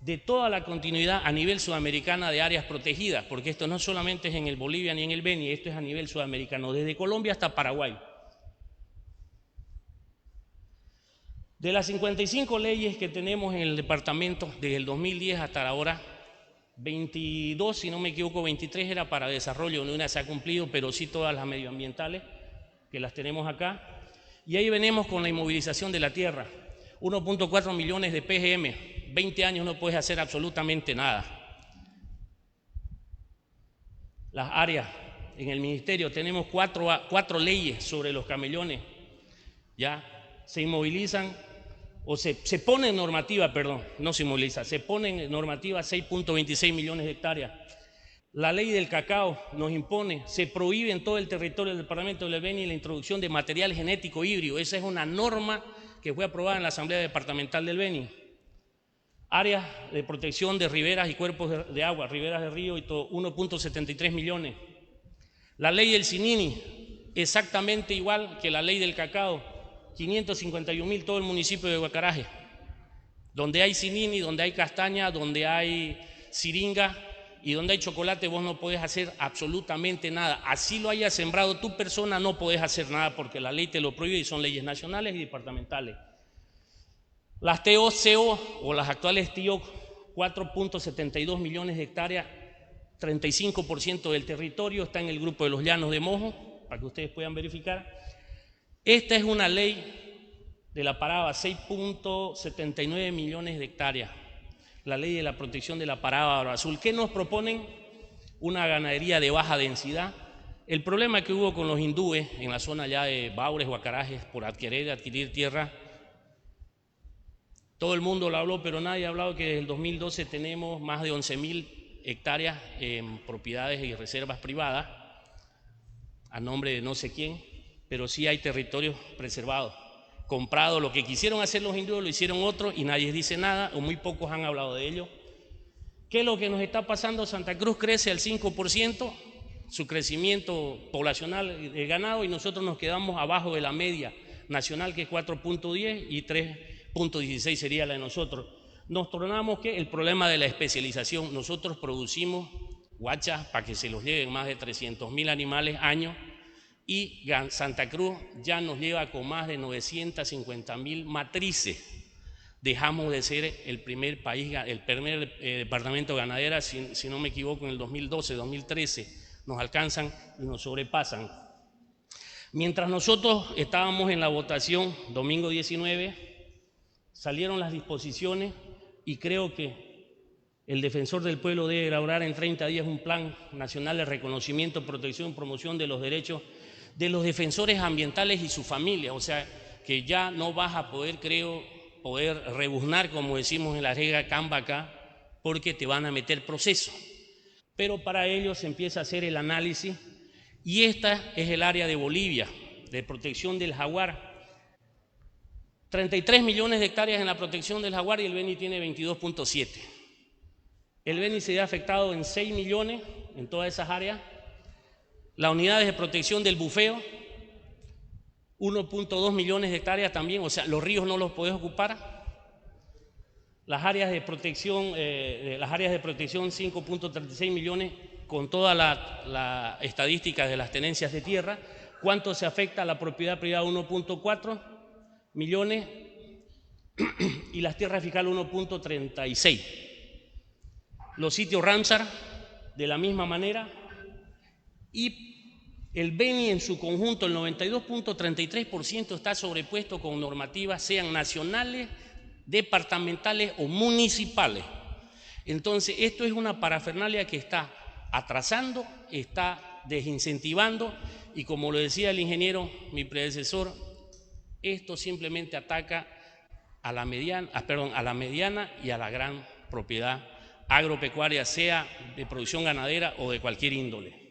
N: de toda la continuidad a nivel sudamericana de áreas protegidas, porque esto no solamente es en el Bolivia ni en el Beni, esto es a nivel sudamericano, desde Colombia hasta Paraguay. De las 55 leyes que tenemos en el departamento, desde el 2010 hasta ahora, 22, si no me equivoco, 23 era para desarrollo, no una se ha cumplido, pero sí todas las medioambientales, que las tenemos acá. Y ahí venimos con la inmovilización de la tierra, 1.4 millones de PGM, 20 años no puedes hacer absolutamente nada. Las áreas, en el ministerio tenemos cuatro leyes sobre los camellones, ya se inmovilizan, o se pone en normativa, perdón, no se inmoviliza, se pone en normativa 6.26 millones de hectáreas. La ley del cacao nos impone, se prohíbe en todo el territorio del departamento del Beni la introducción de material genético híbrido. Esa es una norma que fue aprobada en la Asamblea Departamental del Beni. Áreas de protección de riberas y cuerpos de agua, riberas de río y todo, 1.73 millones. La ley del Cinini, exactamente igual que la ley del cacao, 551.000 todo el municipio de Guacaraje. Donde hay Cinini, donde hay castaña, donde hay siringa y donde hay chocolate, vos no podés hacer absolutamente nada. Así lo hayas sembrado tu persona, no podés hacer nada porque la ley te lo prohíbe y son leyes nacionales y departamentales. Las TOCO o las actuales TIOC, 4.72 millones de hectáreas, 35% del territorio está en el grupo de los Llanos de Mojo, para que ustedes puedan verificar. Esta es una ley de la Paraba, 6.79 millones de hectáreas, la ley de la protección de la Paraba Aro Azul. ¿Qué nos proponen? Una ganadería de baja densidad. El problema que hubo con los hindúes en la zona ya de Baures, Guacarajes, por adquirir tierra, todo el mundo lo habló, pero nadie ha hablado que desde el 2012 tenemos más de 11.000 hectáreas en propiedades y reservas privadas, a nombre de no sé quién, pero sí hay territorios preservados, comprados. Lo que quisieron hacer los hindúes lo hicieron otros y nadie dice nada, o muy pocos han hablado de ello. ¿Qué es lo que nos está pasando? Santa Cruz crece al 5%, su crecimiento poblacional de ganado, y nosotros nos quedamos abajo de la media nacional, que es 4.10 y 3 punto 16 sería la de nosotros. Nos tornamos que el problema de la especialización, nosotros producimos guachas para que se los lleven más de 300.000 animales año, y Santa Cruz ya nos lleva con más de 950.000 matrices. Dejamos de ser el primer país, el primer departamento ganadero, si no me equivoco, en el 2012, 2013, nos alcanzan y nos sobrepasan. Mientras nosotros estábamos en la votación, domingo 19, salieron las disposiciones y creo que el defensor del pueblo debe elaborar en 30 días un plan nacional de reconocimiento, protección y promoción de los derechos de los defensores ambientales y sus familias. O sea, que ya no vas a poder, poder rebuznar, como decimos en la regla Canva acá, porque te van a meter proceso. Pero para ello se empieza a hacer el análisis, y esta es el área de Bolivia, de protección del jaguar. 33 millones de hectáreas en la protección del jaguar y el Beni tiene 22.7. El Beni se ve afectado en 6 millones en todas esas áreas. Las unidades de protección del bufeo, 1.2 millones de hectáreas también, o sea, los ríos no los podés ocupar. Las áreas de protección 5.36 millones con todas las estadísticas de las tenencias de tierra. ¿Cuánto se afecta a la propiedad privada? 1.4 millones y las tierras fiscales 1.36. Los sitios Ramsar de la misma manera, y el Beni en su conjunto, el 92.33% está sobrepuesto con normativas, sean nacionales, departamentales o municipales. Entonces, esto es una parafernalia que está atrasando, está desincentivando, y como lo decía el ingeniero, mi predecesor, esto simplemente ataca a la mediana y a la gran propiedad agropecuaria, sea de producción ganadera o de cualquier índole.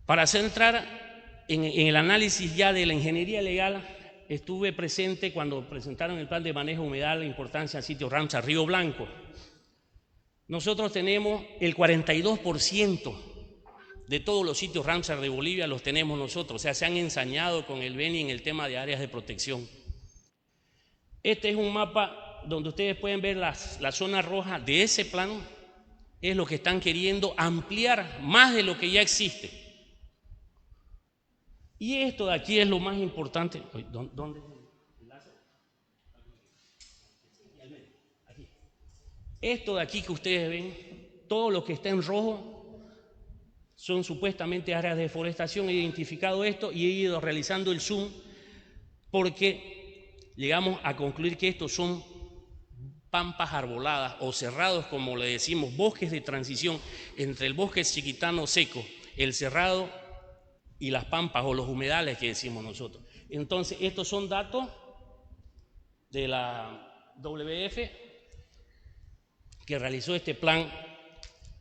N: Para centrar en el análisis ya de la ingeniería legal, estuve presente cuando presentaron el plan de manejo humedal, la importancia del sitio Ramsar Río Blanco. Nosotros tenemos el 42% de todos los sitios Ramsar de Bolivia, los tenemos nosotros, o sea, se han ensañado con el Beni en el tema de áreas de protección. Este es un mapa donde ustedes pueden ver la zona roja de ese plan, es lo que están queriendo ampliar más de lo que ya existe. Y esto de aquí es lo más importante. ¿Dónde? Aquí. Esto de aquí que ustedes ven, todo lo que está en rojo, son supuestamente áreas de deforestación. He identificado esto y he ido realizando el zoom porque llegamos a concluir que estos son pampas arboladas o cerrados, como le decimos, bosques de transición entre el bosque chiquitano seco, el cerrado y las pampas o los humedales que decimos nosotros. Entonces, estos son datos de la WF que realizó este plan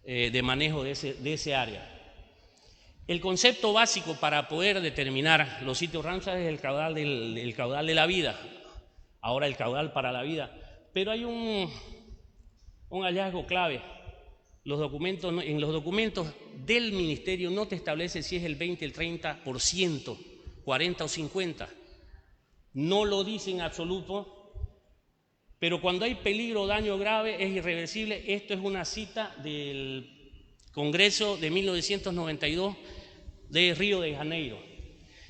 N: de manejo de ese área. El concepto básico para poder determinar los sitios Ramsar es el caudal de la vida, ahora el caudal para la vida. Pero hay un hallazgo clave. En los documentos del ministerio no te establece si es el 20, el 30%, 40 o 50. No lo dice en absoluto, pero cuando hay peligro o daño grave es irreversible. Esto es una cita del Congreso de 1992 de Río de Janeiro.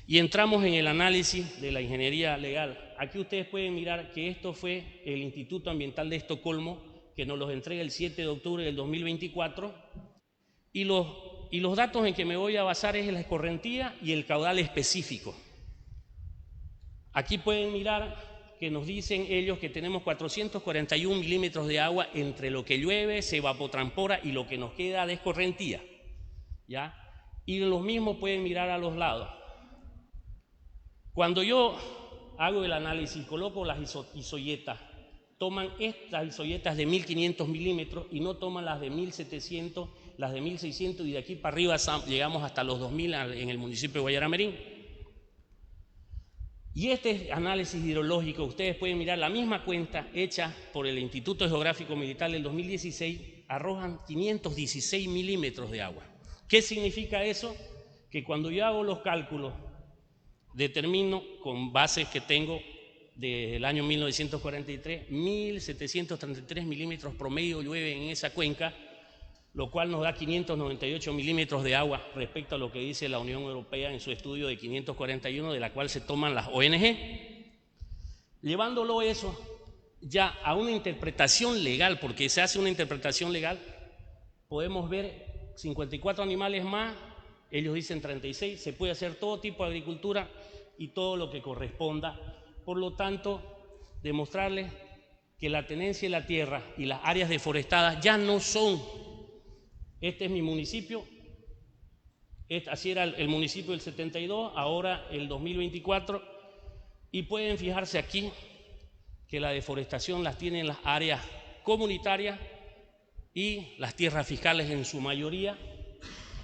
N: Y entramos en el análisis de la ingeniería legal. Aquí ustedes pueden mirar que esto fue el Instituto Ambiental de Estocolmo, que nos los entrega el 7 de octubre del 2024, y los datos en que me voy a basar es la escorrentía y el caudal específico. Aquí pueden mirar que nos dicen ellos que tenemos 441 milímetros de agua entre lo que llueve, se evapotranspora y lo que nos queda de escorrentía, ¿ya? Y los mismos pueden mirar a los lados. Cuando yo hago el análisis, coloco las isoyetas, toman estas isoyetas de 1500 milímetros y no toman las de 1700, las de 1600, y de aquí para arriba llegamos hasta los 2000 en el municipio de Guayaramerín. Y este análisis hidrológico, ustedes pueden mirar la misma cuenta hecha por el Instituto Geográfico Militar del 2016, arrojan 516 milímetros de agua. ¿Qué significa eso? Que cuando yo hago los cálculos, determino con bases que tengo desde el año 1943, 1.733 milímetros promedio llueve en esa cuenca, lo cual nos da 598 milímetros de agua respecto a lo que dice la Unión Europea en su estudio de 541, de la cual se toman las ONG. Llevándolo eso ya a una interpretación legal, porque se hace una interpretación legal, podemos ver 54 animales más, ellos dicen 36, se puede hacer todo tipo de agricultura y todo lo que corresponda. Por lo tanto, demostrarles que la tenencia de la tierra y las áreas deforestadas ya no son. Este es mi municipio, así era el municipio del 72, ahora el 2024, y pueden fijarse aquí que la deforestación las tienen las áreas comunitarias y las tierras fiscales en su mayoría.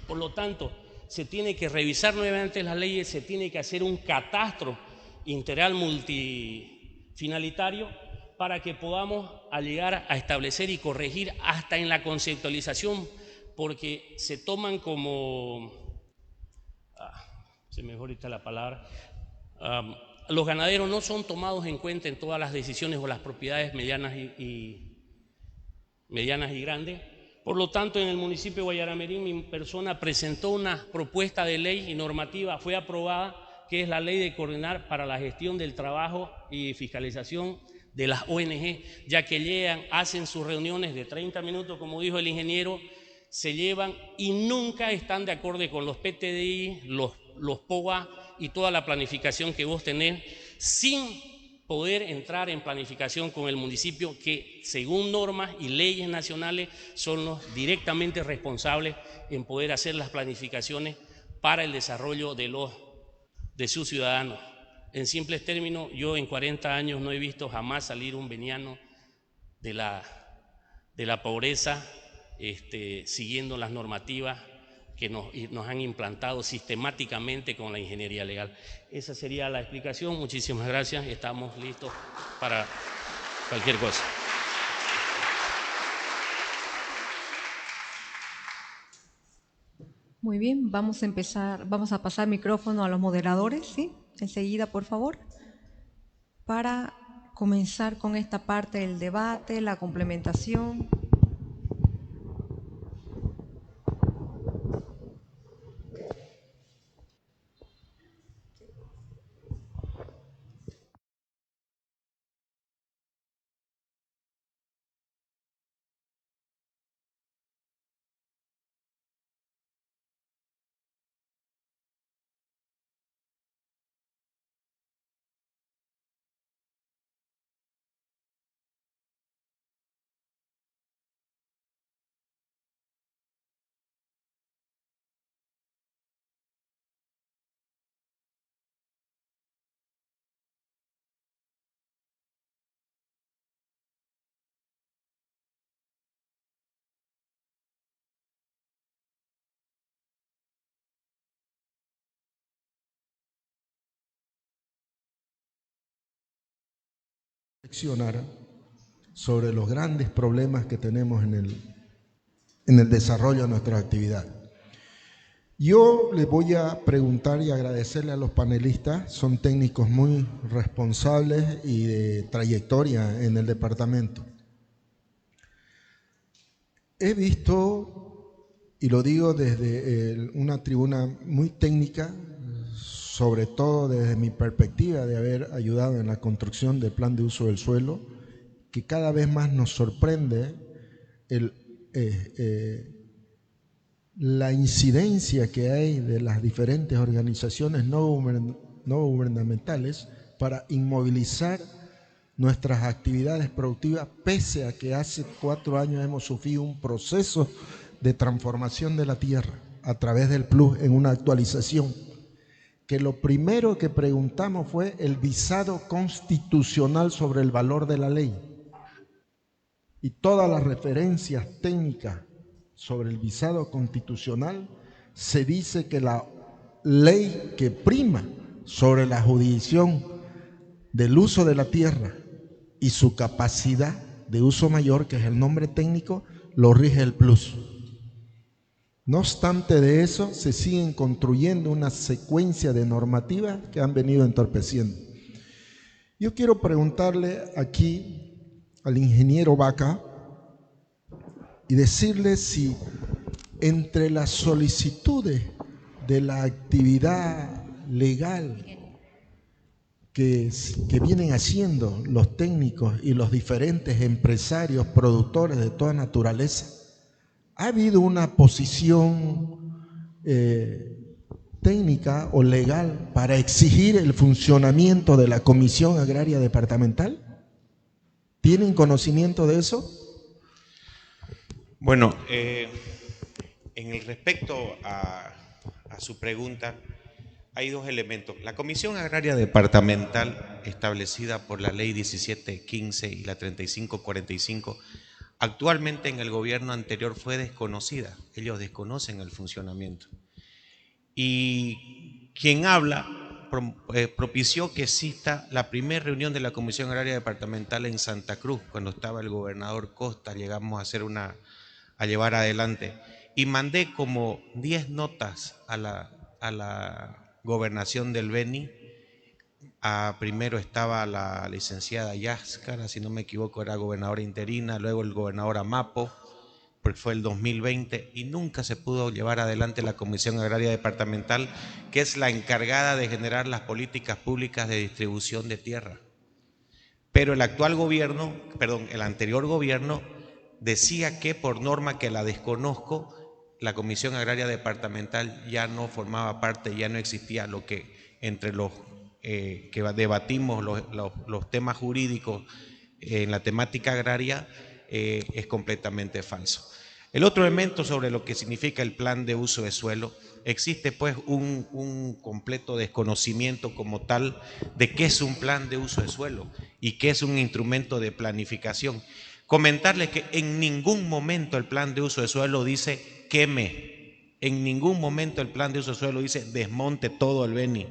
N: Por lo tanto, se tiene que revisar nuevamente las leyes, se tiene que hacer un catastro integral multifinalitario para que podamos llegar a establecer y corregir hasta en la conceptualización, porque se toman como, se me fue ahorita la palabra, los ganaderos no son tomados en cuenta en todas las decisiones o las propiedades medianas y grandes. Por lo tanto, en el municipio de Guayaramerín, mi persona presentó una propuesta de ley y normativa, fue aprobada, que es la ley de coordinar para la gestión del trabajo y fiscalización de las ONG, ya que llegan, hacen sus reuniones de 30 minutos, como dijo el ingeniero, se llevan y nunca están de acuerdo con los PTDI, los POA y toda la planificación que vos tenés, sin poder entrar en planificación con el municipio, que según normas y leyes nacionales son los directamente responsables en poder hacer las planificaciones para el desarrollo de sus ciudadanos. En simples términos, yo en 40 años no he visto jamás salir un veniano de la pobreza siguiendo las normativas que nos han implantado sistemáticamente con la ingeniería legal. Esa sería la explicación. Muchísimas gracias. Estamos listos para cualquier cosa.
G: Muy bien, vamos a pasar micrófono a los moderadores, ¿sí? Enseguida, por favor, para comenzar con esta parte del debate, la complementación.
O: Reflexionar sobre los grandes problemas que tenemos en el desarrollo de nuestra actividad. Yo les voy a preguntar y agradecerle a los panelistas, son técnicos muy responsables y de trayectoria en el departamento. He visto, y lo digo desde una tribuna muy técnica, sobre todo desde mi perspectiva de haber ayudado en la construcción del plan de uso del suelo, que cada vez más nos sorprende la incidencia que hay de las diferentes organizaciones no gubernamentales para inmovilizar nuestras actividades productivas, pese a que hace 4 años hemos sufrido un proceso de transformación de la tierra a través del PLUS en una actualización, que lo primero que preguntamos fue el visado constitucional sobre el valor de la ley. Y todas las referencias técnicas sobre el visado constitucional se dice que la ley que prima sobre la jurisdicción del uso de la tierra y su capacidad de uso mayor, que es el nombre técnico, lo rige el PLUS. No obstante de eso, se siguen construyendo una secuencia de normativas que han venido entorpeciendo. Yo quiero preguntarle aquí al ingeniero Vaca y decirle si entre las solicitudes de la actividad legal que vienen haciendo los técnicos y los diferentes empresarios productores de toda naturaleza, ¿ha habido una posición técnica o legal para exigir el funcionamiento de la Comisión Agraria Departamental? ¿Tienen conocimiento de eso?
M: Bueno, en el respecto a su pregunta, hay dos elementos. La Comisión Agraria Departamental, establecida por la Ley 1715 y la 3545, actualmente en el gobierno anterior fue desconocida. Ellos desconocen el funcionamiento. Y quien habla propició que exista la primera reunión de la Comisión Agraria Departamental en Santa Cruz, cuando estaba el gobernador Costa. Llegamos a llevar adelante. Y mandé como 10 notas a la gobernación del Beni. Primero estaba la licenciada Yáscara, si no me equivoco era gobernadora interina, luego el gobernador Amapo, porque fue el 2020, y nunca se pudo llevar adelante la Comisión Agraria Departamental, que es la encargada de generar las políticas públicas de distribución de tierra. Pero el actual gobierno, el anterior gobierno, decía que por norma que la desconozco, la Comisión Agraria Departamental ya no formaba parte, ya no existía, lo que entre los que debatimos los temas jurídicos en la temática agraria es completamente falso. El otro elemento sobre lo que significa el plan de uso de suelo, existe pues un completo desconocimiento como tal de qué es un plan de uso de suelo y qué es un instrumento de planificación. Comentarles que en ningún momento el plan de uso de suelo dice queme, en ningún momento el plan de uso de suelo dice desmonte todo el Beni.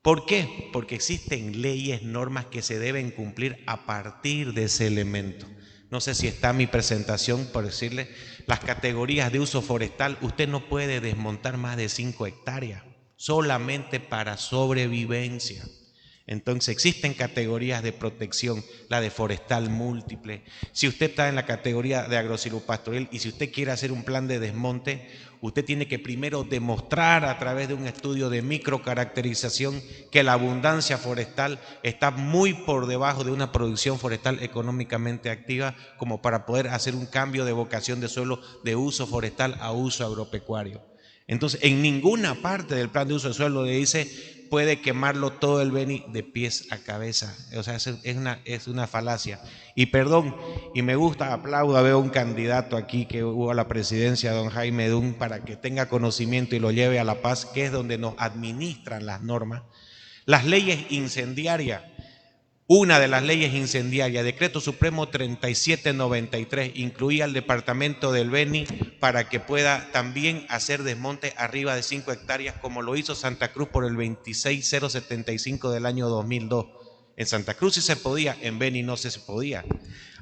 M: ¿Por qué? Porque existen leyes, normas que se deben cumplir a partir de ese elemento. No sé si está mi presentación, por decirle, las categorías de uso forestal, usted no puede desmontar más de 5 hectáreas, solamente para sobrevivencia. Entonces existen categorías de protección, la de forestal múltiple. Si usted está en la categoría de agrosilvopastoril y si usted quiere hacer un plan de desmonte, usted tiene que primero demostrar a través de un estudio de microcaracterización que la abundancia forestal está muy por debajo de una producción forestal económicamente activa como para poder hacer un cambio de vocación de suelo de uso forestal a uso agropecuario. Entonces, en ninguna parte del plan de uso de suelo le dice puede quemarlo todo el Beni de pies a cabeza. O sea, es una falacia. Y perdón, y me gusta, aplaudo, veo un candidato aquí que hubo a la presidencia, don Jaime Dun, para que tenga conocimiento y lo lleve a La Paz, que es donde nos administran las normas. Las leyes incendiarias, una de las leyes incendiarias, Decreto Supremo 3793, incluía al departamento del Beni para que pueda también hacer desmonte arriba de 5 hectáreas, como lo hizo Santa Cruz por el 26075 del año 2002. En Santa Cruz sí se podía, en Beni no se podía.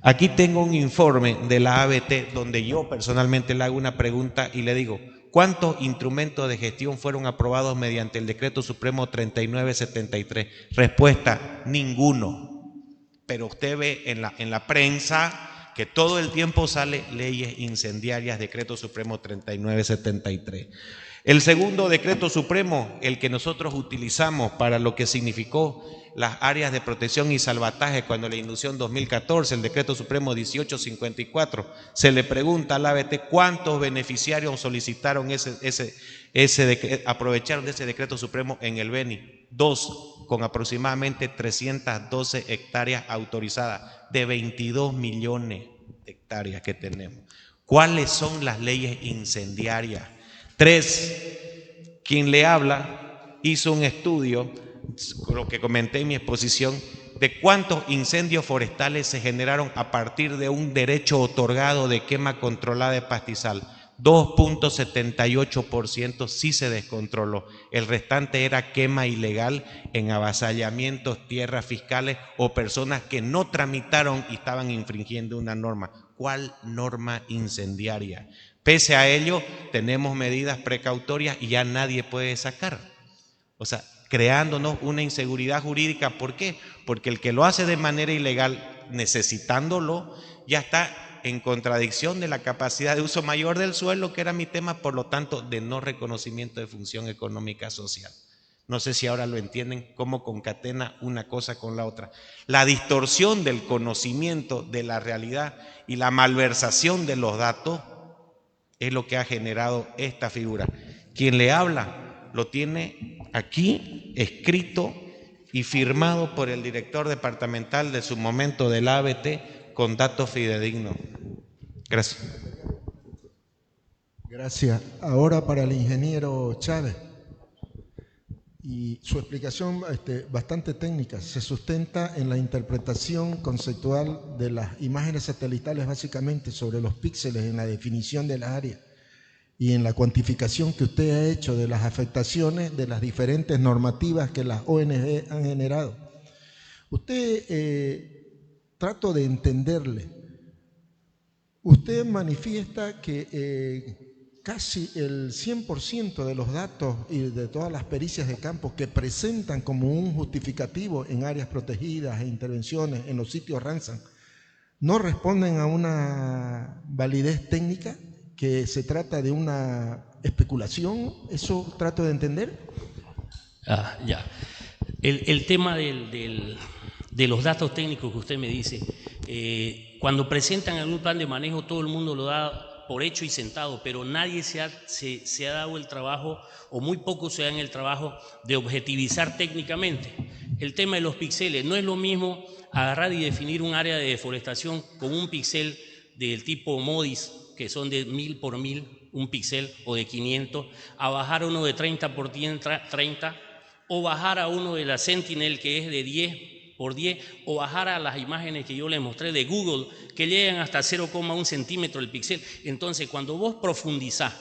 M: Aquí tengo un informe de la ABT donde yo personalmente le hago una pregunta y le digo, ¿cuántos instrumentos de gestión fueron aprobados mediante el Decreto Supremo 3973? Respuesta, ninguno. Pero usted ve en la prensa que todo el tiempo sale leyes incendiarias, Decreto Supremo 3973. El segundo decreto supremo, el que nosotros utilizamos para lo que significó las áreas de protección y salvataje cuando la inducción 2014, el decreto supremo 1854, se le pregunta al ABT cuántos beneficiarios solicitaron aprovecharon de ese decreto supremo en el Beni. 2, con aproximadamente 312 hectáreas autorizadas de 22 millones de hectáreas que tenemos. ¿Cuáles son las leyes incendiarias? 3, quien le habla hizo un estudio, lo que comenté en mi exposición, de cuántos incendios forestales se generaron a partir de un derecho otorgado de quema controlada de pastizal. 2.78% sí se descontroló. El restante era quema ilegal en avasallamientos, tierras fiscales o personas que no tramitaron y estaban infringiendo una norma. ¿Cuál norma incendiaria? Pese a ello, tenemos medidas precautorias y ya nadie puede sacar. O sea, creándonos una inseguridad jurídica. ¿Por qué? Porque el que lo hace de manera ilegal, necesitándolo, ya está en contradicción de la capacidad de uso mayor del suelo, que era mi tema, por lo tanto, de no reconocimiento de función económica social. No sé si ahora lo entienden, cómo concatena una cosa con la otra. La distorsión del conocimiento de la realidad y la malversación de los datos es lo que ha generado esta figura. Quien le habla lo tiene aquí escrito y firmado por el director departamental de su momento del ABT con datos fidedignos. Gracias.
O: Gracias. Ahora para el ingeniero Chávez. Y su explicación bastante técnica se sustenta en la interpretación conceptual de las imágenes satelitales, básicamente sobre los píxeles en la definición de las áreas y en la cuantificación que usted ha hecho de las afectaciones de las diferentes normativas que las ONG han generado. Usted, trato de entenderle, usted manifiesta que casi el 100% de los datos y de todas las pericias de campo que presentan como un justificativo en áreas protegidas e intervenciones en los sitios Ramsar no responden a una validez técnica, que se trata de una especulación. ¿Eso trato de entender?
N: Ya. El tema de los datos técnicos que usted me dice, cuando presentan algún plan de manejo, todo el mundo lo da por hecho y sentado, pero nadie se ha dado el trabajo, o muy pocos se dan el trabajo de objetivizar técnicamente. El tema de los píxeles, no es lo mismo agarrar y definir un área de deforestación con un píxel del tipo MODIS, que son de 1000 por 1000, un píxel, o de 500, a bajar uno de 30 por 30, o bajar a uno de la Sentinel, que es de 10 por 10, o bajar a las imágenes que yo les mostré de Google, que llegan hasta 0,1 centímetro el píxel. Entonces, cuando vos profundizás,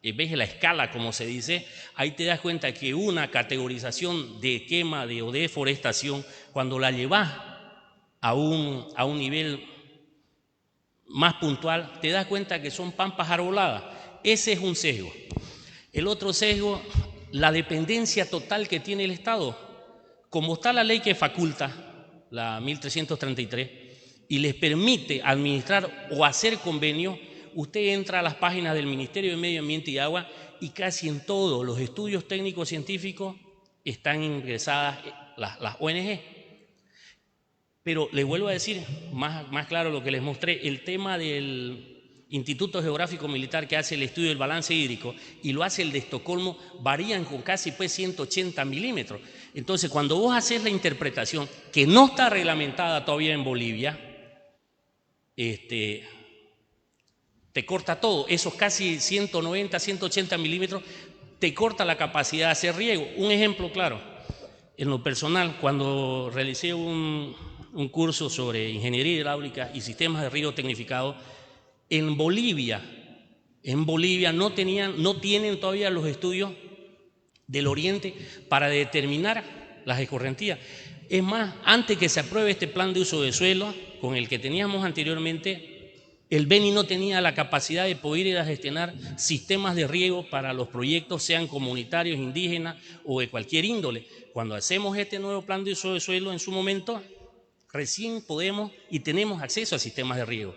N: ves la escala, como se dice, ahí te das cuenta que una categorización de quema o de deforestación, cuando la llevas a un nivel más puntual, te das cuenta que son pampas arboladas. Ese es un sesgo. El otro sesgo, la dependencia total que tiene el Estado. Como está la ley que faculta, la 1333, y les permite administrar o hacer convenios, usted entra a las páginas del Ministerio de Medio Ambiente y Agua y casi en todos los estudios técnicos científicos están ingresadas las ONG. Pero les vuelvo a decir, más claro lo que les mostré, el tema del Instituto Geográfico Militar, que hace el estudio del balance hídrico, y lo hace el de Estocolmo, varían con casi 180 milímetros. Entonces, cuando vos haces la interpretación, que no está reglamentada todavía en Bolivia, te corta todo. Esos casi 190, 180 milímetros te corta la capacidad de hacer riego. Un ejemplo claro, en lo personal, cuando realicé un curso sobre ingeniería hidráulica y sistemas de riego tecnificado, en Bolivia no tienen todavía los estudios del oriente para determinar las escorrentías. Es más, antes que se apruebe este plan de uso de suelo, con el que teníamos anteriormente, el Beni no tenía la capacidad de poder ir a gestionar sistemas de riego para los proyectos, sean comunitarios, indígenas o de cualquier índole. Cuando hacemos este nuevo plan de uso de suelo en su momento, recién podemos y tenemos acceso a sistemas de riego.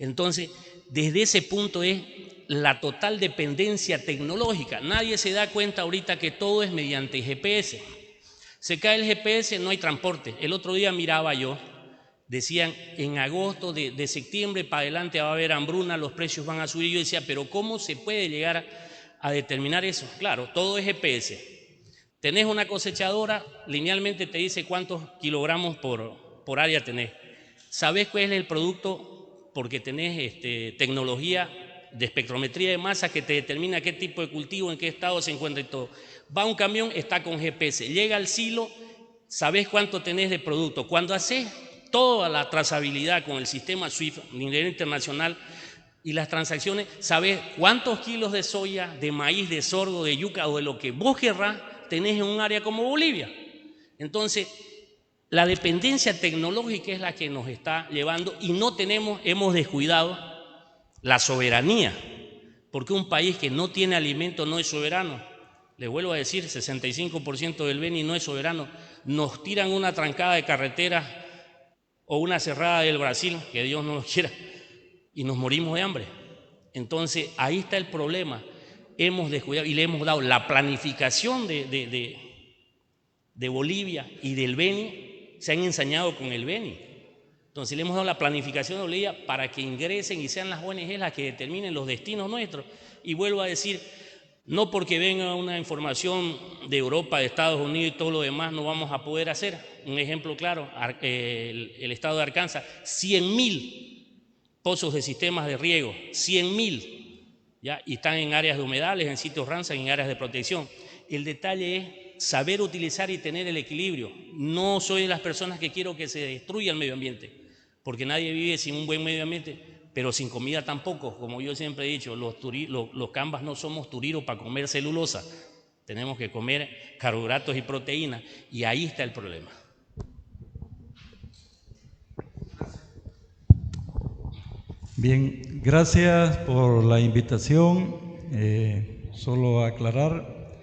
N: Entonces, desde ese punto es la total dependencia tecnológica. Nadie se da cuenta ahorita que todo es mediante GPS. Se cae el GPS, no hay transporte. El otro día miraba yo, decían en agosto, de septiembre para adelante va a haber hambruna, los precios van a subir. Yo decía, pero ¿cómo se puede llegar a determinar eso? Claro, todo es GPS. Tenés una cosechadora, linealmente te dice cuántos kilogramos por área tenés. ¿Sabés cuál es el producto? Porque tenés tecnología de espectrometría de masa que te determina qué tipo de cultivo, en qué estado se encuentra y todo. Va un camión, está con GPS, llega al silo, sabés cuánto tenés de producto. Cuando haces toda la trazabilidad con el sistema SWIFT a nivel internacional y las transacciones, sabés cuántos kilos de soya, de maíz, de sorgo, de yuca o de lo que vos querrás tenés en un área como Bolivia. Entonces, la dependencia tecnológica es la que nos está llevando y hemos descuidado la soberanía, porque un país que no tiene alimento no es soberano. Les vuelvo a decir, 65% del Beni no es soberano. Nos tiran una trancada de carretera o una cerrada del Brasil, que Dios no lo quiera, y nos morimos de hambre. Entonces, ahí está el problema. Hemos descuidado y le hemos dado la planificación de Bolivia y del Beni, se han ensañado con el Beni. Entonces, le hemos dado la planificación de Bolivia para que ingresen y sean las ONG las que determinen los destinos nuestros. Y vuelvo a decir, no porque venga una información de Europa, de Estados Unidos y todo lo demás, no vamos a poder hacer. Un ejemplo claro, el estado de Arkansas, 100.000 pozos de sistemas de riego, 100.000, ¿ya? Y están en áreas de humedales, en sitios Ramsar, en áreas de protección. El detalle es saber utilizar y tener el equilibrio. No soy de las personas que quiero que se destruya el medio ambiente, porque nadie vive sin un buen medio ambiente, pero sin comida tampoco. Como yo siempre he dicho, los cambas no somos turiros para comer celulosa. Tenemos que comer carbohidratos y proteínas, y ahí está el problema.
P: Bien, gracias por la invitación. Solo aclarar,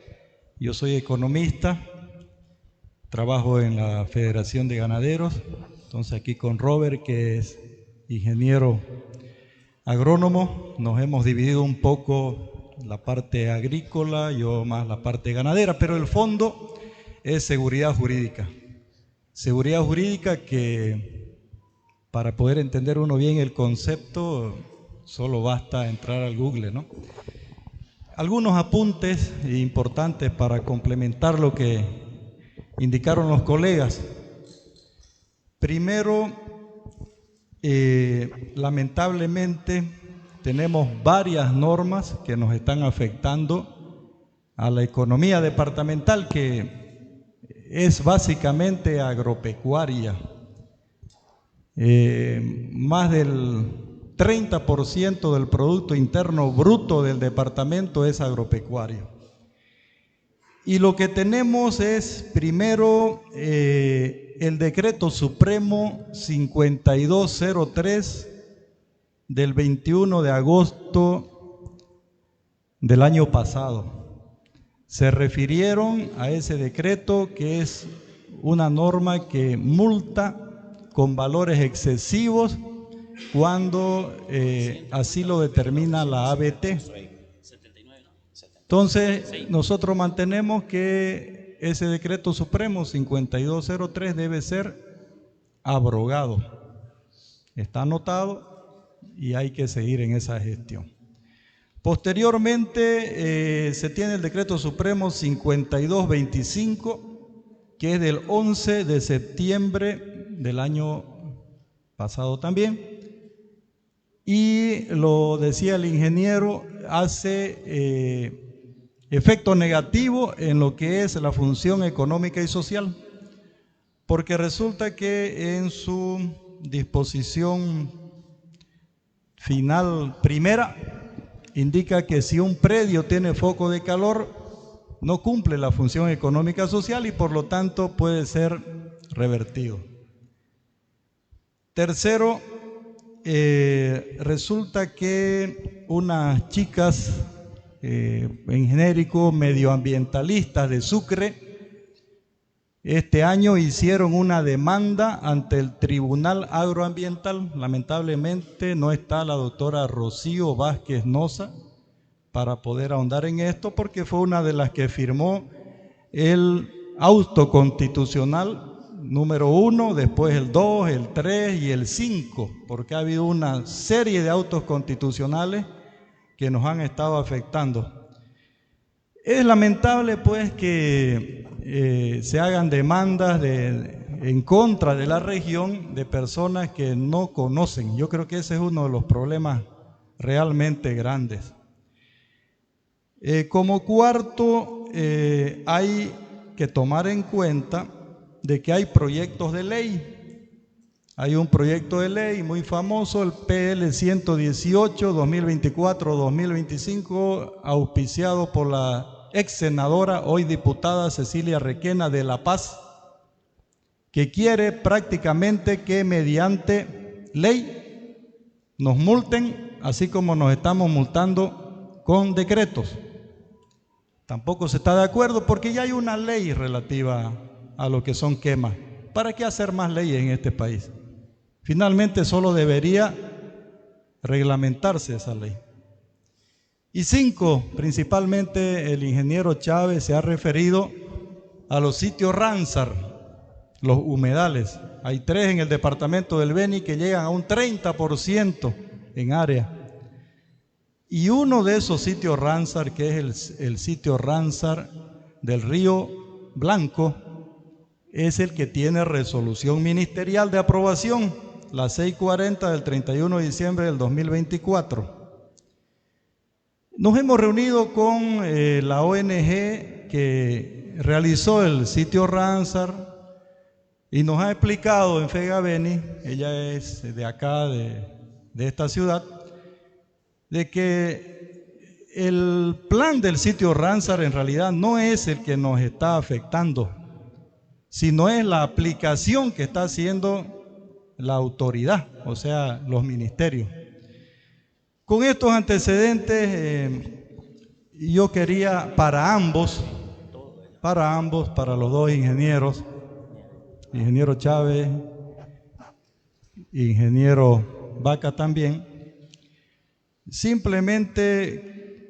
P: yo soy economista, trabajo en la Federación de Ganaderos, entonces aquí con Robert, que es ingeniero agrónomo, nos hemos dividido un poco la parte agrícola, yo más la parte ganadera, pero el fondo es seguridad jurídica. Seguridad jurídica que para poder entender uno bien el concepto solo basta entrar al Google, ¿no? Algunos apuntes importantes para complementar lo que indicaron los colegas. Primero, lamentablemente tenemos varias normas que nos están afectando a la economía departamental, que es básicamente agropecuaria. Más del 30% del Producto Interno Bruto del departamento es agropecuario. Y lo que tenemos es, primero, el Decreto Supremo 5203 del 21 de agosto del año pasado. Se refirieron a ese decreto, que es una norma que multa con valores excesivos cuando así lo determina la ABT. Entonces, nosotros mantenemos que ese Decreto Supremo 5203 debe ser abrogado. Está anotado y hay que seguir en esa gestión. Posteriormente, se tiene el Decreto Supremo 5225, que es del 11 de septiembre del año pasado también. Y lo decía el ingeniero, hace efecto negativo en lo que es la función económica y social, porque resulta que en su disposición final primera indica que si un predio tiene foco de calor no cumple la función económica social y por lo tanto puede ser revertido. Tercero, resulta que unas chicas en genérico medioambientalistas de Sucre este año hicieron una demanda ante el Tribunal Agroambiental. Lamentablemente no está la doctora Rocío Vázquez Noza para poder ahondar en esto, porque fue una de las que firmó el auto constitucional número 1, después el 2, el 3 y el 5, porque ha habido una serie de autos constitucionales que nos han estado afectando. Es lamentable pues que se hagan demandas en contra de la región de personas que no conocen. Yo creo que ese es uno de los problemas realmente grandes. Como cuarto, hay que tomar en cuenta de que hay proyectos de ley. Hay un proyecto de ley muy famoso, el PL 118 2024-2025, auspiciado por la ex senadora, hoy diputada Cecilia Requena de La Paz, que quiere prácticamente que mediante ley nos multen, así como nos estamos multando con decretos. Tampoco se está de acuerdo porque ya hay una ley relativa a lo que son quemas. ¿Para qué hacer más leyes en este país? Finalmente solo debería reglamentarse esa ley. Y 5, principalmente el ingeniero Chávez se ha referido a los sitios Ramsar, los humedales. Hay 3 en el departamento del Beni que llegan a un 30% en área. Y uno de esos sitios Ramsar, que es el sitio Ramsar del Río Blanco, es el que tiene resolución ministerial de aprobación, la 640 del 31 de diciembre del 2024. Nos hemos reunido con la ONG que realizó el sitio Ramsar y nos ha explicado en Fegabeni, ella es de acá, de esta ciudad, de que el plan del sitio Ramsar en realidad no es el que nos está afectando, sino es la aplicación que está haciendo la autoridad, o sea, los ministerios. Con estos antecedentes, yo quería para ambos, para los dos ingenieros, ingeniero Chávez, ingeniero Vaca también, simplemente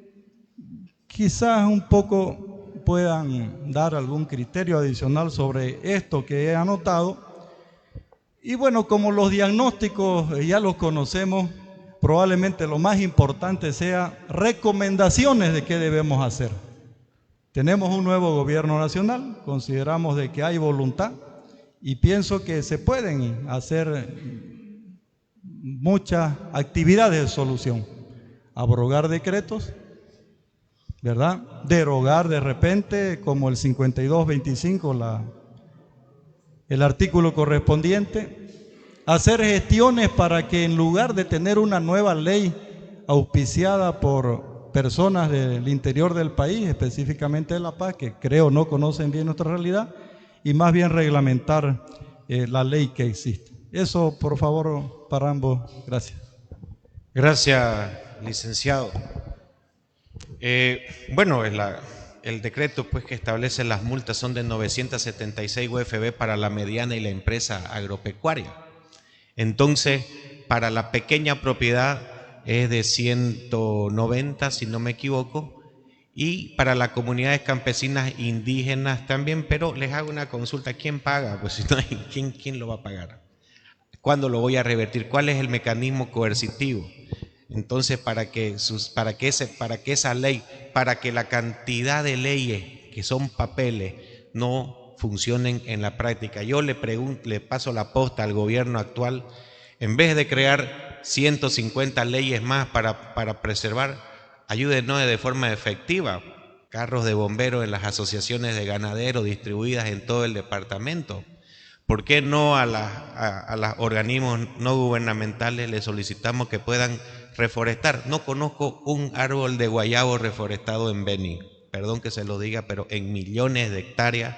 P: quizás un poco puedan dar algún criterio adicional sobre esto que he anotado. Y bueno, como los diagnósticos ya los conocemos, probablemente lo más importante sea recomendaciones de qué debemos hacer. Tenemos un nuevo gobierno nacional, consideramos de que hay voluntad y pienso que se pueden hacer muchas actividades de solución. Abrogar decretos, ¿verdad? Derogar de repente, como el 5225, el artículo correspondiente. Hacer gestiones para que en lugar de tener una nueva ley auspiciada por personas del interior del país, específicamente de La Paz, que creo no conocen bien nuestra realidad, y más bien reglamentar la ley que existe. Eso, por favor, para ambos. Gracias.
M: Gracias, licenciado. Bueno, el decreto pues, que establece las multas son de 976 UFB para la mediana y la empresa agropecuaria. Entonces, para la pequeña propiedad es de 190, si no me equivoco, y para las comunidades campesinas indígenas también, pero les hago una consulta, ¿quién paga? Pues si no hay, ¿quién lo va a pagar? ¿Cuándo lo voy a revertir? ¿Cuál es el mecanismo coercitivo? Entonces, para que esa ley, para que la cantidad de leyes que son papeles no funcionen en la práctica, yo le paso la posta al gobierno actual, en vez de crear 150 leyes más para preservar, ayúdenos de forma efectiva, carros de bomberos en las asociaciones de ganaderos distribuidas en todo el departamento. ¿Por qué no a los organismos no gubernamentales les solicitamos que puedan reforestar? No conozco un árbol de guayabo reforestado en Beni, perdón que se lo diga, pero en millones de hectáreas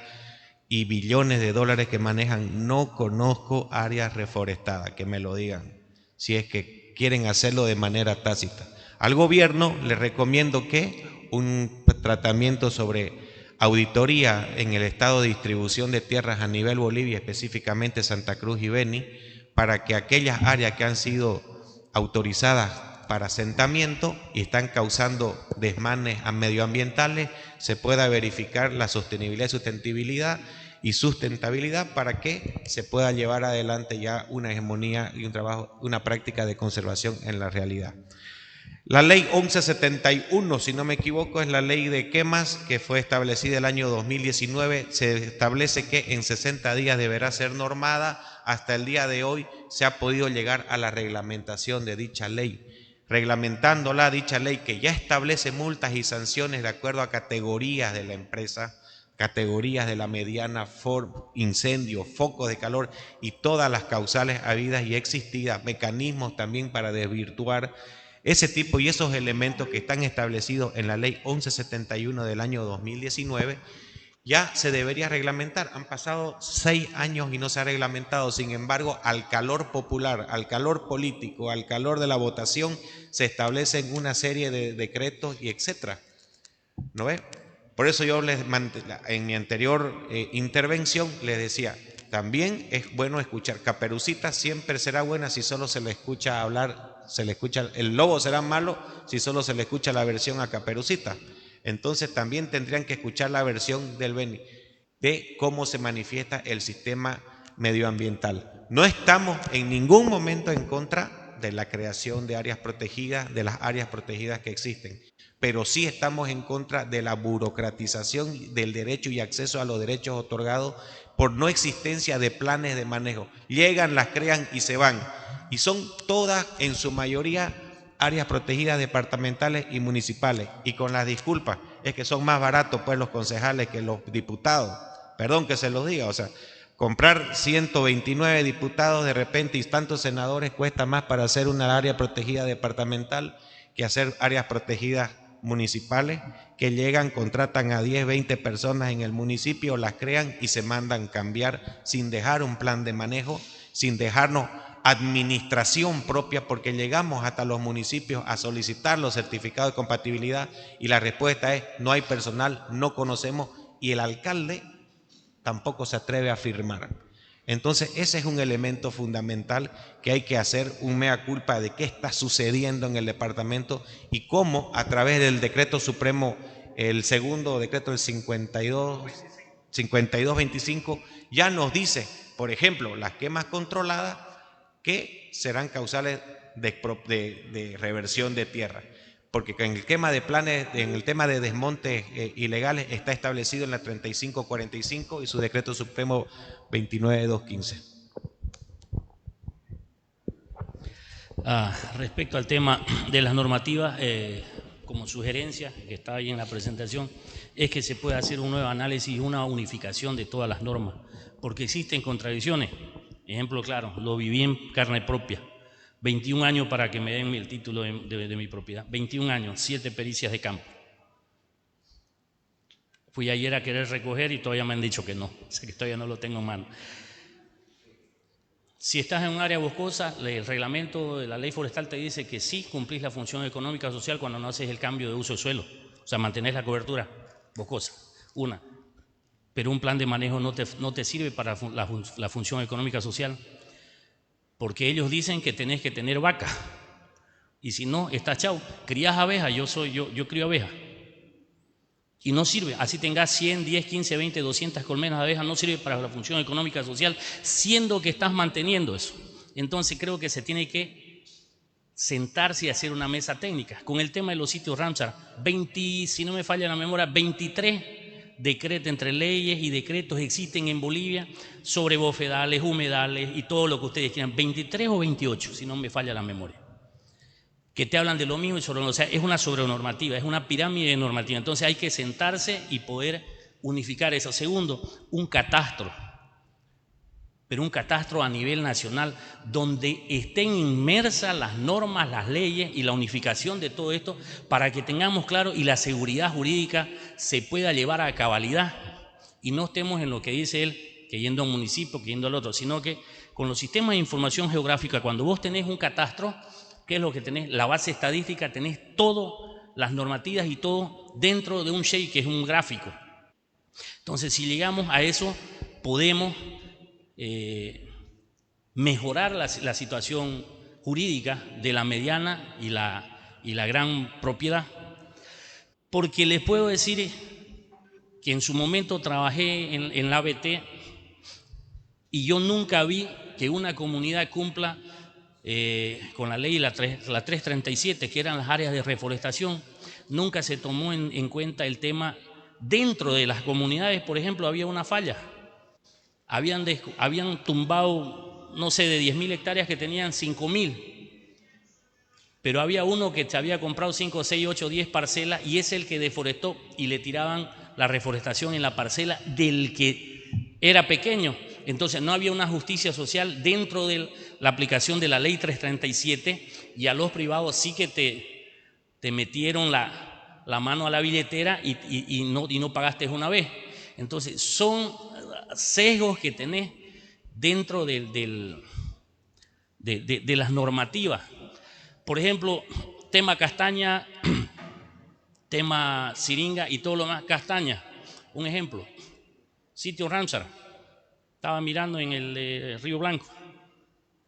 M: y billones de dólares que manejan, no conozco áreas reforestadas, que me lo digan, si es que quieren hacerlo de manera tácita. Al gobierno le recomiendo que un tratamiento sobre auditoría en el estado de distribución de tierras a nivel Bolivia, específicamente Santa Cruz y Beni, para que aquellas áreas que han sido autorizadas para asentamiento y están causando desmanes medioambientales, se pueda verificar la sostenibilidad, sustentabilidad para que se pueda llevar adelante ya una hegemonía y un trabajo, una práctica de conservación en la realidad. La ley 1171, si no me equivoco, es la ley de quemas que fue establecida el año 2019. Se establece que en 60 días deberá ser normada. Hasta el día de hoy se ha podido llegar a la reglamentación de dicha ley. Reglamentándola, dicha ley que ya establece multas y sanciones de acuerdo a categorías de la empresa, categorías de la mediana, incendio, focos de calor y todas las causales habidas y existidas, mecanismos también para desvirtuar ese tipo y esos elementos que están establecidos en la ley 1171 del año 2019, ya se debería reglamentar. Han pasado 6 años y no se ha reglamentado. Sin embargo, al calor popular, al calor político, al calor de la votación, se establecen una serie de decretos y etcétera. ¿No ve? Por eso yo en mi anterior intervención les decía, también es bueno escuchar. Caperucita siempre será buena si solo se le escucha hablar, el lobo será malo si solo se le escucha la versión a Caperucita. Entonces también tendrían que escuchar la versión del Beni de cómo se manifiesta el sistema medioambiental. No estamos en ningún momento en contra de la creación de áreas protegidas, de las áreas protegidas que existen, pero sí estamos en contra de la burocratización del derecho y acceso a los derechos otorgados por no existencia de planes de manejo. Llegan, las crean y se van. Y son todas, en su mayoría, áreas protegidas departamentales y municipales. Y con las disculpas, es que son más baratos pues los concejales que los diputados. Perdón que se los diga, o sea, comprar 129 diputados de repente y tantos senadores cuesta más para hacer una área protegida departamental que hacer áreas protegidas municipales, que llegan, contratan a 10, 20 personas en el municipio, las crean y se mandan cambiar sin dejar un plan de manejo, sin dejarnos administración propia, porque llegamos hasta los municipios a solicitar los certificados de compatibilidad y la respuesta es no hay personal, no conocemos, y el alcalde tampoco se atreve a firmar. Entonces ese es un elemento fundamental que hay que hacer un mea culpa de qué está sucediendo en el departamento y cómo a través del decreto supremo, el segundo decreto del 5225, ya nos dice, por ejemplo, las quemas controladas que serán causales de reversión de tierra. Porque en el tema de planes, en el tema de desmontes ilegales está establecido en la 3545 y su decreto supremo 29215.
N: Respecto al tema de las normativas, como sugerencia que está ahí en la presentación, es que se pueda hacer un nuevo análisis y una unificación de todas las normas, porque existen contradicciones. Ejemplo claro, lo viví en carne propia. 21 años para que me den el título de mi propiedad. 21 años, 7 pericias de campo. Fui ayer a querer recoger y todavía me han dicho que no. O sea que todavía no lo tengo en mano. Si estás en un área boscosa, el reglamento de la ley forestal te dice que sí cumplís la función económica social cuando no haces el cambio de uso de suelo. O sea, mantenés la cobertura boscosa. Una. Pero un plan de manejo no te sirve para la función económica social. Porque ellos dicen que tenés que tener vaca y si no, estás chau. Crías abejas, yo crío abejas y no sirve, así tengas 100, 10, 15, 20, 200 colmenas de abejas, no sirve para la función económica social, siendo que estás manteniendo eso. Entonces creo que se tiene que sentarse y hacer una mesa técnica. Con el tema de los sitios Ramsar, si no me falla la memoria, 23 decretos, entre leyes y decretos existen en Bolivia sobre bofedales, humedales y todo lo que ustedes quieran, 23 o 28, si no me falla la memoria, que te hablan de lo mismo y sobre, o sea, es una sobrenormativa, es una pirámide de normativa. Entonces hay que sentarse y poder unificar eso. Segundo, un catastro, pero un catastro a nivel nacional donde estén inmersas las normas, las leyes y la unificación de todo esto para que tengamos claro y la seguridad jurídica se pueda llevar a cabalidad y no estemos en lo que dice él, que yendo a un municipio, que yendo al otro, sino que con los sistemas de información geográfica, cuando vos tenés un catastro, ¿qué es lo que tenés? La base estadística, tenés todas las normativas y todo dentro de un SHADE, que es un gráfico. Entonces, si llegamos a eso, podemos mejorar la situación jurídica de la mediana y la gran propiedad. Porque les puedo decir que en su momento trabajé en la ABT y yo nunca vi que una comunidad cumpla con la ley la 337, que eran las áreas de reforestación. Nunca se tomó en cuenta el tema dentro de las comunidades. Por ejemplo, había una falla. Habían tumbado, no sé, de 10.000 hectáreas que tenían 5.000. Pero había uno que se había comprado 5, 6, 8, 10 parcelas y es el que deforestó y le tiraban la reforestación en la parcela del que era pequeño. Entonces no había una justicia social dentro de la aplicación de la ley 337 y a los privados sí que te metieron la mano a la billetera y no pagaste una vez. Entonces son sesgos que tenés dentro de las normativas. Por ejemplo, tema castaña, tema siringa y todo lo más, castaña. Un ejemplo, sitio Ramsar, estaba mirando en el Río Blanco,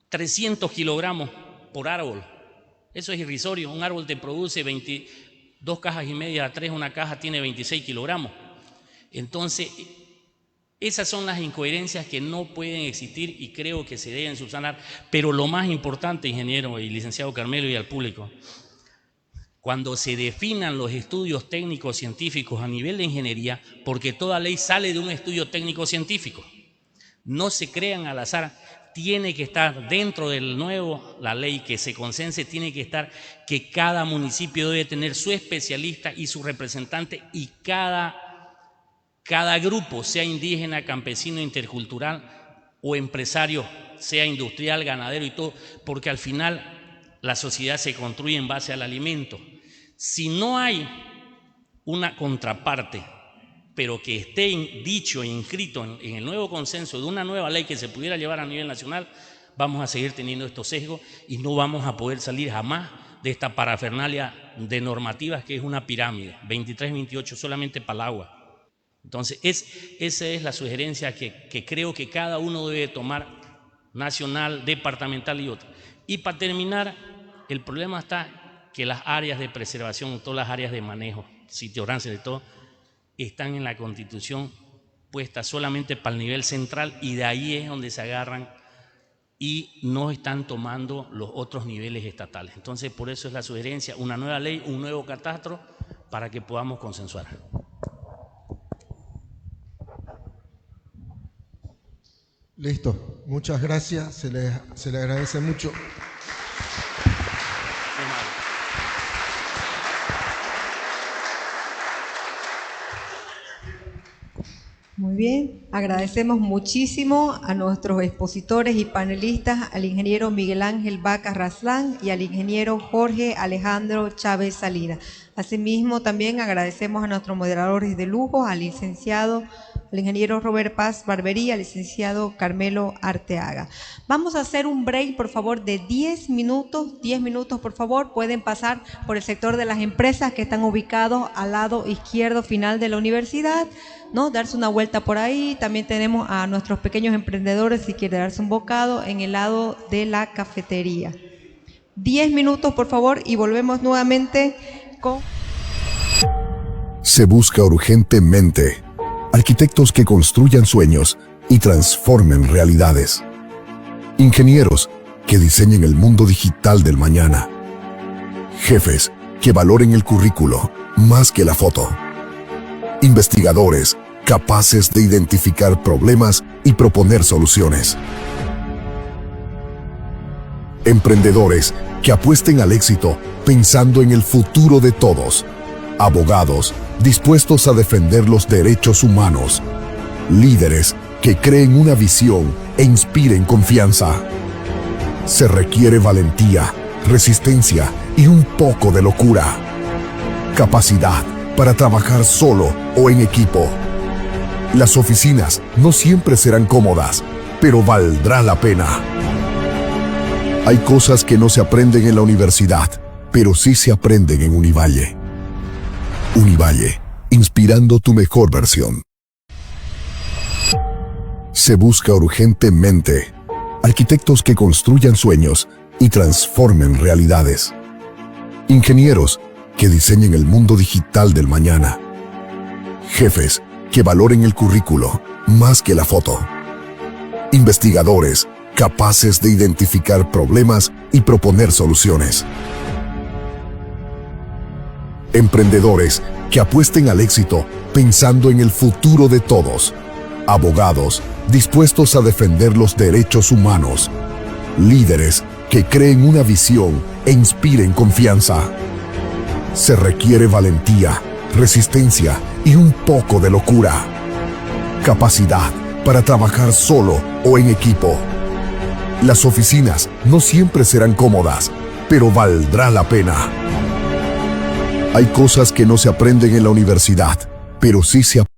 N: 300 kilogramos por árbol. Eso es irrisorio. Un árbol te produce 22 cajas y media a 3, una caja tiene 26 kilogramos. Entonces, esas son las incoherencias que no pueden existir y creo que se deben subsanar. Pero lo más importante, ingeniero y licenciado Carmelo, y al público, cuando se definan los estudios técnicos científicos a nivel de ingeniería, porque toda ley sale de un estudio técnico científico, no se crean al azar, tiene que estar dentro del nuevo, la ley que se consense, tiene que estar que cada municipio debe tener su especialista y su representante, y cada grupo, sea indígena, campesino, intercultural o empresario, sea industrial, ganadero y todo, porque al final la sociedad se construye en base al alimento. Si no hay una contraparte, pero que esté dicho e inscrito en el nuevo consenso de una nueva ley que se pudiera llevar a nivel nacional, vamos a seguir teniendo estos sesgos y no vamos a poder salir jamás de esta parafernalia de normativas que es una pirámide, 23, 28 solamente para el agua. Entonces, esa es la sugerencia que creo que cada uno debe tomar, nacional, departamental y otro. Y para terminar, el problema está que las áreas de preservación, todas las áreas de manejo, sitio Ramsar y todo, están en la Constitución puestas solamente para el nivel central y de ahí es donde se agarran y no están tomando los otros niveles estatales. Entonces, por eso es la sugerencia, una nueva ley, un nuevo catastro para que podamos consensuar.
O: Listo, muchas gracias, se le agradece mucho.
G: Muy bien, agradecemos muchísimo a nuestros expositores y panelistas, al ingeniero Miguel Ángel Vaca Raslán y al ingeniero Jorge Alejandro Chávez Salinas. Asimismo, también agradecemos a nuestros moderadores de lujo, al ingeniero Robert Paz Barbería, al licenciado Carmelo Arteaga. Vamos a hacer un break, por favor, de 10 minutos. 10 minutos, por favor. Pueden pasar por el sector de las empresas que están ubicados al lado izquierdo final de la universidad, ¿no? Darse una vuelta por ahí. También tenemos a nuestros pequeños emprendedores, si quiere darse un bocado, en el lado de la cafetería. 10 minutos, por favor, y volvemos nuevamente con...
K: Se busca urgentemente arquitectos que construyan sueños y transformen realidades. Ingenieros que diseñen el mundo digital del mañana. Jefes que valoren el currículo más que la foto. Investigadores capaces de identificar problemas y proponer soluciones. Emprendedores que apuesten al éxito pensando en el futuro de todos. Abogados dispuestos a defender los derechos humanos. Líderes que creen una visión e inspiren confianza. Se requiere valentía, resistencia y un poco de locura. Capacidad para trabajar solo o en equipo. Las oficinas no siempre serán cómodas, pero valdrá la pena. Hay cosas que no se aprenden en la universidad, pero sí se aprenden en Univalle. Univalle, inspirando tu mejor versión. Se busca urgentemente arquitectos que construyan sueños y transformen realidades. Ingenieros que diseñen el mundo digital del mañana. Jefes que valoren el currículo más que la foto. Investigadores capaces de identificar problemas y proponer soluciones. Emprendedores que apuesten al éxito pensando en el futuro de todos. Abogados dispuestos a defender los derechos humanos. Líderes que creen una visión e inspiren confianza. Se requiere valentía, resistencia y un poco de locura. Capacidad para trabajar solo o en equipo. Las oficinas no siempre serán cómodas, pero valdrá la pena. Hay cosas que no se aprenden en la universidad, pero sí se aprenden.